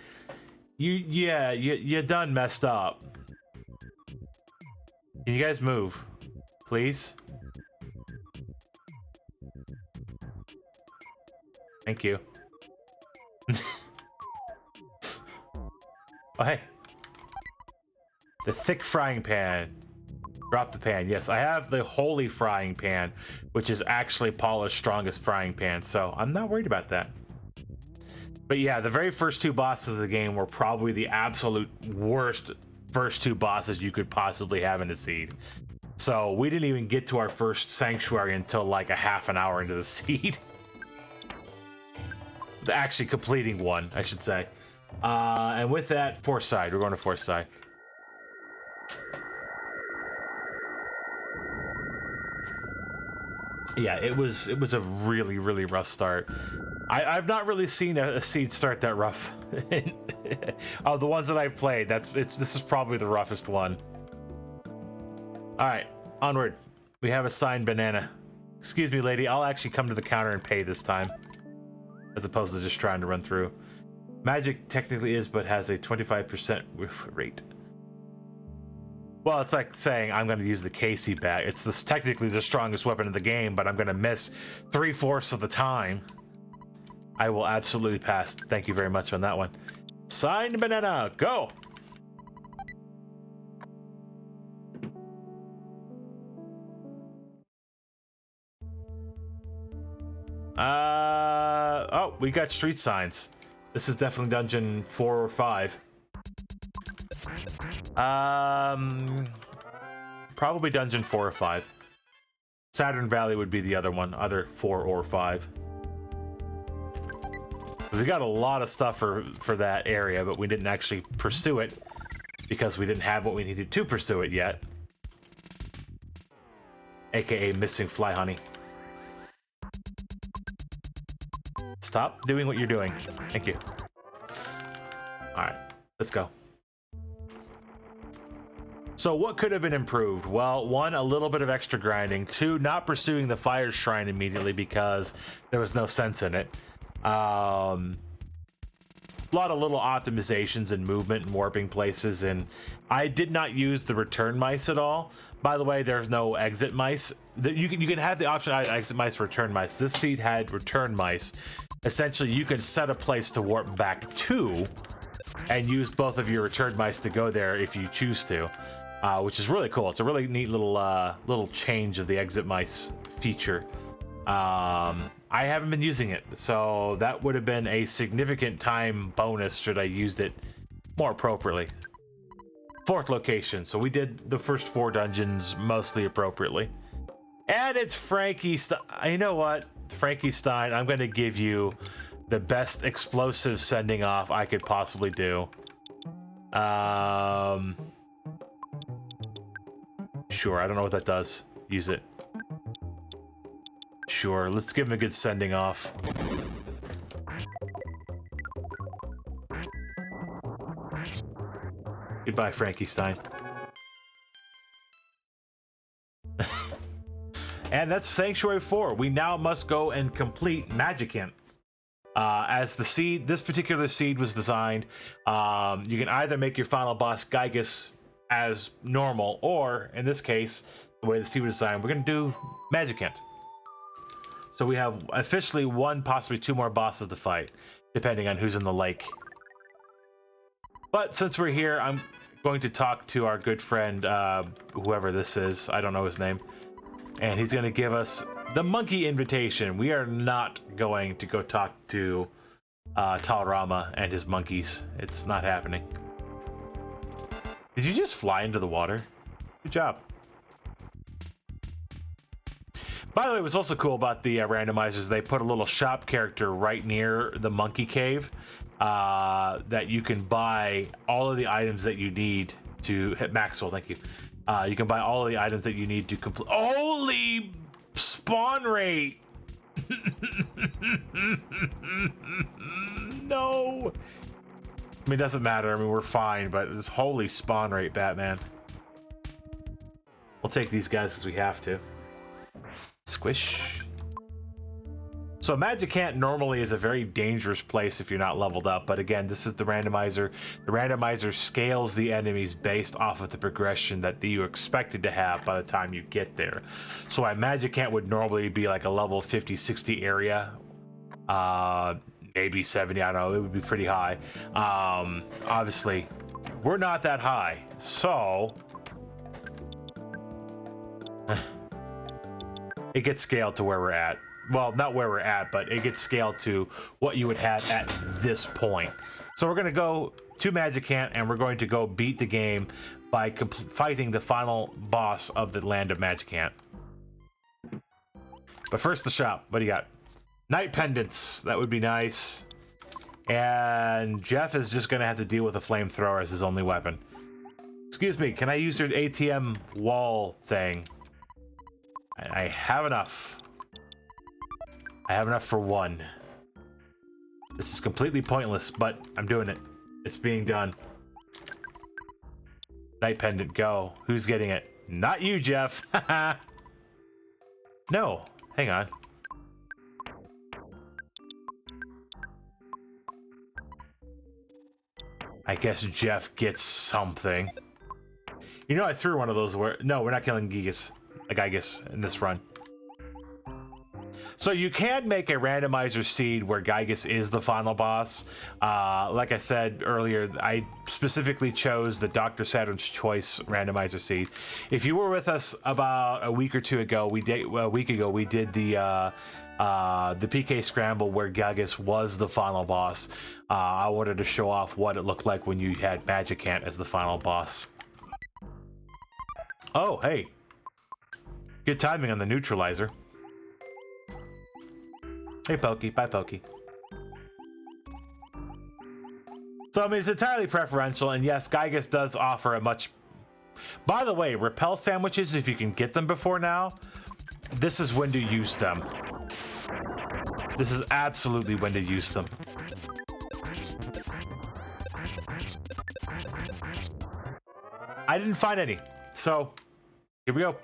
Speaker 1: you done messed up. Can you guys move, please? Thank you. Oh hey. The thick frying pan. Drop the pan. Yes, I have the holy frying pan, which is actually Paula's strongest frying pan, so I'm not worried about that. But yeah, the very first 2 bosses of the game were probably the absolute worst first 2 bosses you could possibly have in the seed. So we didn't even get to our first sanctuary until like a half an hour into the seed. Actually completing one, I should say. And with that, Foresight. We're going to Foresight. Yeah, it was a really, really rough start. I've not really seen a seed start that rough. Of the ones that I've played, this is probably the roughest one. All right, onward. We have a signed banana. Excuse me, lady. I'll actually come to the counter and pay this time, as opposed to just trying to run through. Magic technically is, but has a 25% whiff rate. Well, it's like saying I'm going to use the Casey bat. It's technically the strongest weapon in the game, but I'm going to miss 3/4 of the time. I will absolutely pass. Thank you very much on that one. Signed banana, go! Oh, we got street signs. This is definitely dungeon 4 or 5. Probably dungeon 4 or 5. Saturn Valley would be the other one, either 4 or 5. We got a lot of stuff for that area, but we didn't actually pursue it because we didn't have what we needed to pursue it yet. AKA missing fly honey. Stop doing what you're doing. Thank you. Alright, let's go. So what could have been improved? Well, 1, a little bit of extra grinding. 2, not pursuing the fire shrine immediately because there was no sense in it. A lot of little optimizations and movement and warping places, and I did not use the return mice at all. By the way, there's no exit mice. You can have the option of exit mice, return mice. This seed had return mice. Essentially, you can set a place to warp back to, and use both of your return mice to go there if you choose to, which is really cool. It's a really neat little change of the exit mice feature. I haven't been using it, so that would have been a significant time bonus should I used it more appropriately. 4th location. So we did the first 4 dungeons mostly appropriately. And it's Frankie Stein. You know what? Frankie Stein, I'm going to give you the best explosive sending off I could possibly do. Sure, I don't know what that does. Use it. Sure, let's give him a good sending off. Goodbye, Frankie Stein. And that's Sanctuary 4. We now must go and complete Magicant. As the seed, this particular seed was designed, you can either make your final boss Gygus as normal, or in this case, the way the seed was designed, we're going to do Magicant. So we have officially 1, possibly 2 more bosses to fight, depending on who's in the lake. But since we're here, I'm going to talk to our good friend, whoever this is. I don't know his name. And he's going to give us the monkey invitation. We are not going to go talk to Talarama and his monkeys. It's not happening. Did you just fly into the water? Good job. By the way, what's also cool about the randomizers, they put a little shop character right near the monkey cave that you can buy all of the items that you need to hit Maxwell. Thank you. You can buy all of the items that you need to complete. Holy spawn rate! No. I mean, it doesn't matter. I mean, we're fine, but this holy spawn rate, Batman. We'll take these guys because we have to. Squish. So Magicant normally is a very dangerous place if you're not leveled up, but again, this is the randomizer. The randomizer scales the enemies based off of the progression that you expected to have by the time you get there. So a Magicant would normally be like a level 50, 60 area, maybe 70, I don't know, it would be pretty high. Obviously, we're not that high, so it gets scaled to where we're at. Well, not where we're at, but it gets scaled to what you would have at this point. So we're going to go to Magicant, and we're going to go beat the game by fighting the final boss of the land of Magicant. But first, the shop. What do you got? Night pendants. That would be nice. And Jeff is just going to have to deal with a flamethrower as his only weapon. Excuse me, can I use your ATM wall thing? I have enough. I have enough for 1. This is completely pointless, but I'm doing it. It's being done. Night pendant, go. Who's getting it? Not you, Jeff. No, hang on. I guess Jeff gets something. You know, I threw one of those where... No, we're not killing Gygus in this run. So you can make a randomizer seed where Gygus is the final boss. Like I said earlier, I specifically chose the Dr. Saturn's Choice randomizer seed. If you were with us about a week or two ago, we did the PK Scramble where Gygus was the final boss. I wanted to show off what it looked like when you had Magicant as the final boss. Oh, hey. Good timing on the neutralizer. Hey, Pokey. Bye, Pokey. So, I mean, it's entirely preferential, and yes, Gygus does offer a much... By the way, repel sandwiches, if you can get them before now, this is when to use them. This is absolutely when to use them. I didn't find any, so here we go.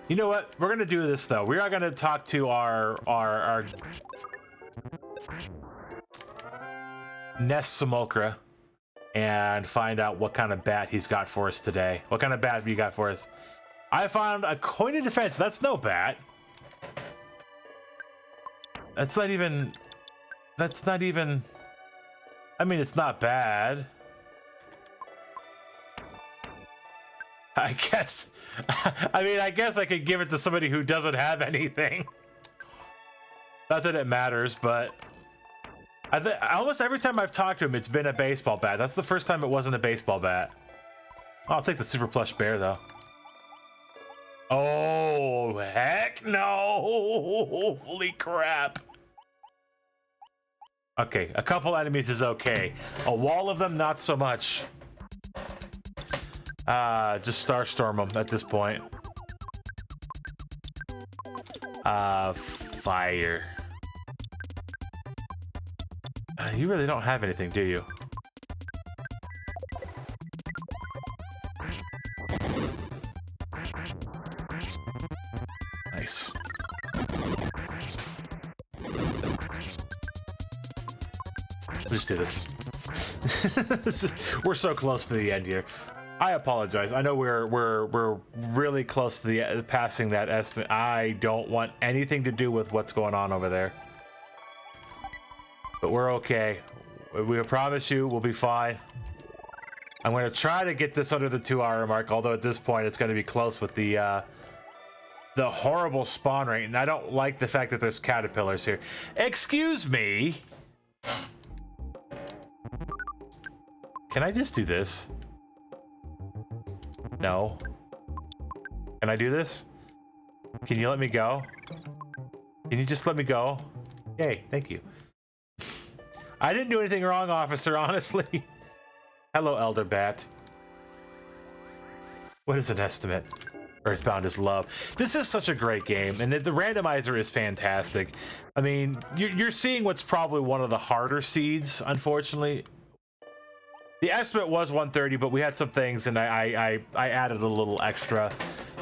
Speaker 1: You know what? We're gonna do this though. We are gonna talk to our Nest Simulcra and find out what kind of bat he's got for us today. What kind of bat have you got for us? I found a coin of defense. That's no bat. That's not even. I mean, it's not bad. I guess I could give it to somebody who doesn't have anything. Not that it matters, but Almost every time I've talked to him, it's been a baseball bat. That's the first time it wasn't a baseball bat. Oh, I'll take the super plush bear, though. Oh, heck no! Holy crap. Okay, a couple enemies is okay. A wall of them, not so much. Just Starstorm them at this point. Fire. You really don't have anything, do you? Nice. Let's do this. We're so close to the end here. I apologize. I know we're really close to the passing that estimate. I don't want anything to do with what's going on over there. But we're okay. We promise you we'll be fine. I'm going to try to get this under the 2-hour mark, although at this point it's going to be close with the horrible spawn rate, and I don't like the fact that there's caterpillars here. Excuse me. Can I just do this? No. Can I do this? Can you let me go? Can you just let me go? Yay, thank you. I didn't do anything wrong, officer, honestly. Hello, Elder Bat. What is an estimate? Earthbound is love. This is such a great game, and the randomizer is fantastic. I mean, you're seeing what's probably one of the harder seeds, unfortunately. The estimate was 130, but we had some things, and I added a little extra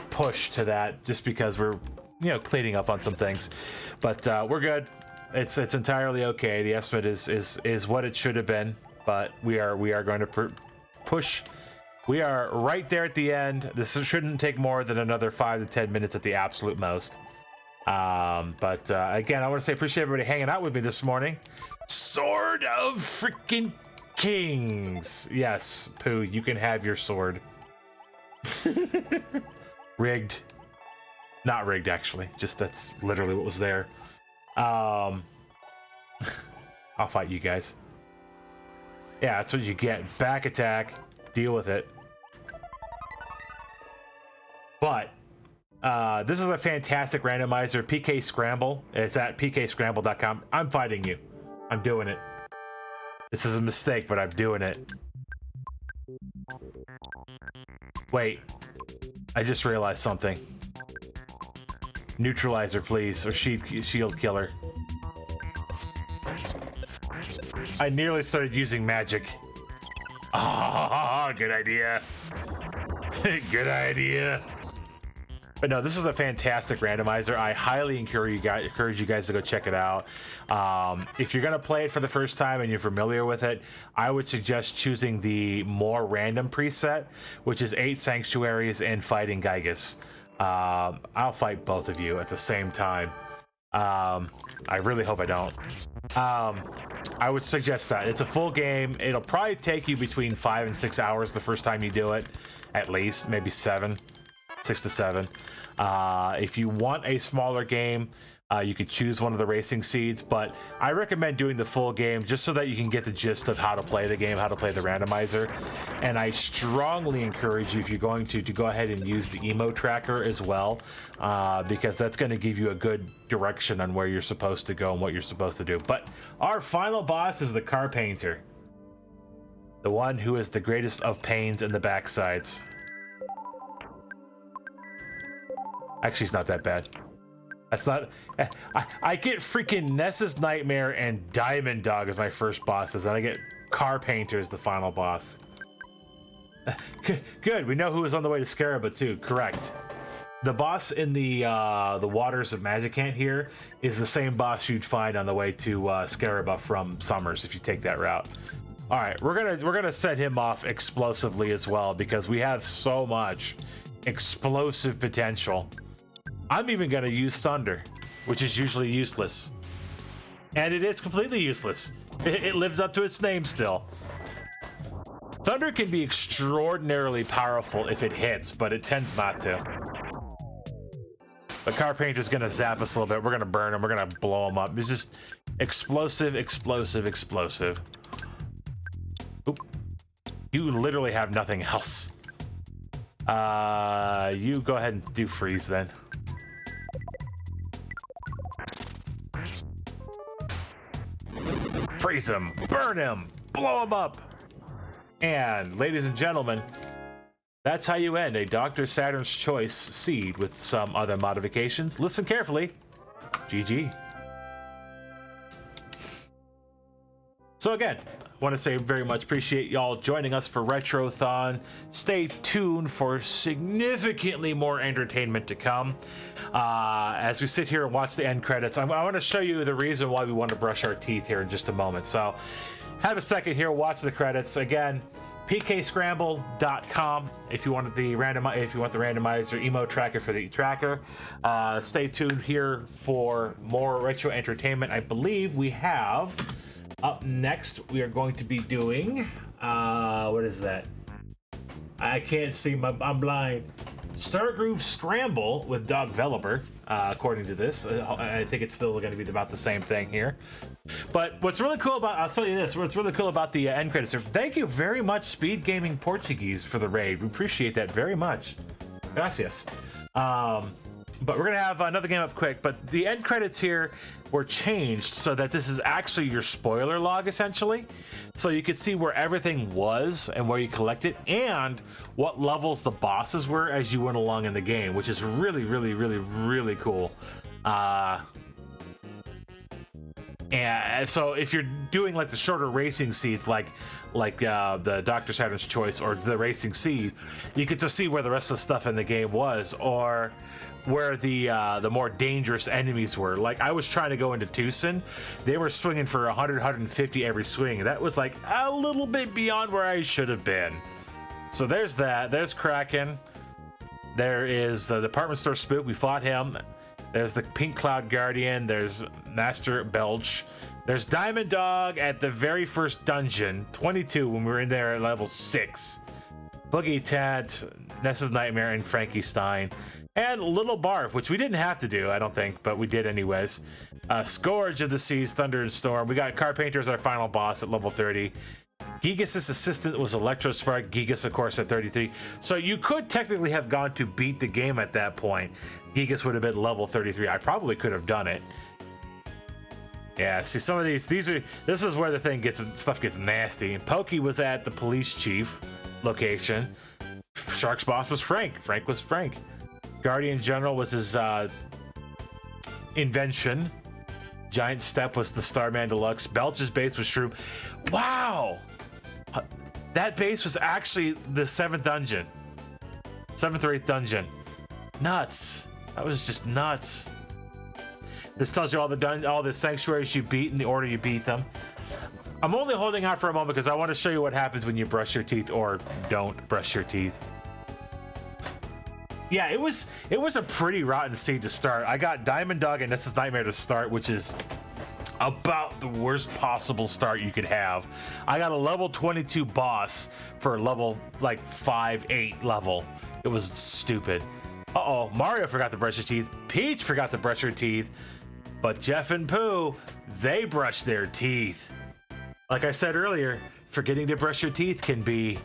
Speaker 1: push to that just because we're, you know, cleaning up on some things. But we're good. It's entirely okay. The estimate is what it should have been, but we are going to push. We are right there at the end. This shouldn't take more than another 5 to 10 minutes at the absolute most. But again, I want to say appreciate everybody hanging out with me this morning. Sword of freaking Kings. Yes, Pooh, you can have your sword. Rigged. Not rigged, actually. Just that's literally what was there. I'll fight you guys. Yeah, that's what you get. Back attack. Deal with it. But this is a fantastic randomizer. PK Scramble. It's at pkscramble.com. I'm fighting you. I'm doing it. This is a mistake, but I'm doing it. Wait. I just realized something. Neutralizer, please. Or shield killer. I nearly started using magic. Oh, good idea. Good idea. But no, this is a fantastic randomizer. I highly encourage you guys to go check it out. If you're going to play it for the first time and you're familiar with it, I would suggest choosing the more random preset, which is 8 sanctuaries and fighting Gygus. I'll fight both of you at the same time. I really hope I don't. I would suggest that. It's a full game. It'll probably take you between 5 and 6 hours the first time you do it. At least, maybe 6 to 7. If you want a smaller game, you could choose one of the racing seeds, but I recommend doing the full game just so that you can get the gist of how to play the game, how to play the randomizer. And I strongly encourage you, if you're going to go ahead and use the emo tracker as well, because that's going to give you a good direction on where you're supposed to go and what you're supposed to do. But our final boss is the car painter, the one who is the greatest of pains in the backsides. Actually, it's not that bad. That's not... I get freaking Ness's Nightmare and Diamond Dog as my first bosses, and I get Car Painter as the final boss. Good, we know who is on the way to Scramble too, correct. The boss in the Waters of Magicant here is the same boss you'd find on the way to Scramble from Summers, if you take that route. Alright, we're gonna send him off explosively as well, because we have so much explosive potential. I'm even going to use Thunder, which is usually useless. And it is completely useless. It lives up to its name still. Thunder can be extraordinarily powerful if it hits, but it tends not to. The carpenter's gonna zap us a little bit. We're gonna burn him. We're gonna blow him up. It's just explosive, explosive, explosive. Oop. You literally have nothing else. You go ahead and do freeze then. Freeze him, burn him, blow him up. And ladies and gentlemen, that's how you end a Dr. Saturn's Choice seed with some other modifications. Listen carefully. GG. So again, I want to say very much appreciate y'all joining us for Retrothon. Stay tuned for significantly more entertainment to come. As we sit here and watch the end credits, I want to show you the reason why we want to brush our teeth here in just a moment. So have a second here, watch the credits. Again, pkscramble.com if you want the randomizer emo tracker for the tracker. Stay tuned here for more retro entertainment. I believe we have up next, we are going to be doing, what is that? I can't see, I'm blind. Stargroove Scramble with Dog Developer, according to this. I think it's still going to be about the same thing here. But what's really cool about, I'll tell you this, what's really cool about the end credits here, thank you very much, Speed Gaming Portuguese, for the raid. We appreciate that very much. Gracias. But we're going to have another game up quick, but the end credits here were changed so that this is actually your spoiler log, essentially. So you could see where everything was and where you collected and what levels the bosses were as you went along in the game, which is really, really, really, really cool. And so if you're doing like the shorter racing seeds, like the Dr. Saturn's Choice or the racing seed, you get to see where the rest of the stuff in the game was, or where the more dangerous enemies were. Like I was trying to go into Tucson, they were swinging for 100, 150 every swing. That was like a little bit beyond where I should have been. So there's that. There's Kraken. There is the department store spook. We fought him. There's the Pink Cloud Guardian. There's Master Belch. There's Diamond Dog at the very first dungeon, 22, when we were in there at level 6. Boogie Tent, Nessa's Nightmare, and Frankenstein. And Little Barf, which we didn't have to do, I don't think, but we did anyways. Scourge of the Seas, Thunder and Storm. We got Carpenter as our final boss at level 30. Gigas' assistant was Electrospark. Gigas, of course, at 33. So you could technically have gone to beat the game at that point. Gigas would have been level 33. I probably could have done it. Yeah, see, some of these are, this is where the stuff gets nasty. And Pokey was at the police chief location. Shark's boss was Frank. Frank was Frank. Guardian General was his invention. Giant Step was the Starman Deluxe. Belch's base was Shroom. Wow! That base was actually the 7th dungeon. 7th or 8th dungeon. Nuts. That was just nuts. This tells you all the sanctuaries you beat and the order you beat them. I'm only holding out for a moment because I want to show you what happens when you brush your teeth or don't brush your teeth. Yeah, it was a pretty rotten seed to start. I got Diamond Dog and Nessa's Nightmare to start, which is about the worst possible start you could have. I got a level 22 boss for a level like 5-8 level. It was stupid. Uh-oh, Mario forgot to brush his teeth. Peach forgot to brush her teeth. But Jeff and Pooh, they brushed their teeth. Like I said earlier, forgetting to brush your teeth can be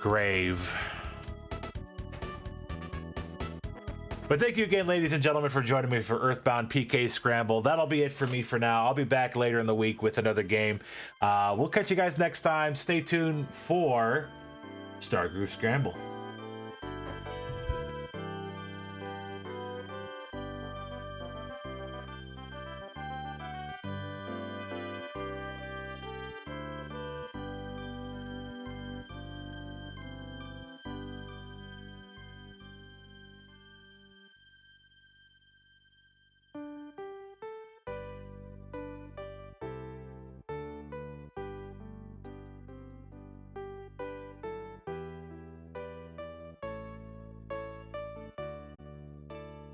Speaker 1: grave. But thank you again, ladies and gentlemen, for joining me for Earthbound PK Scramble. That'll be it for me for now. I'll be back later in the week with another game. We'll catch you guys next time. Stay tuned for Stargroove Scramble.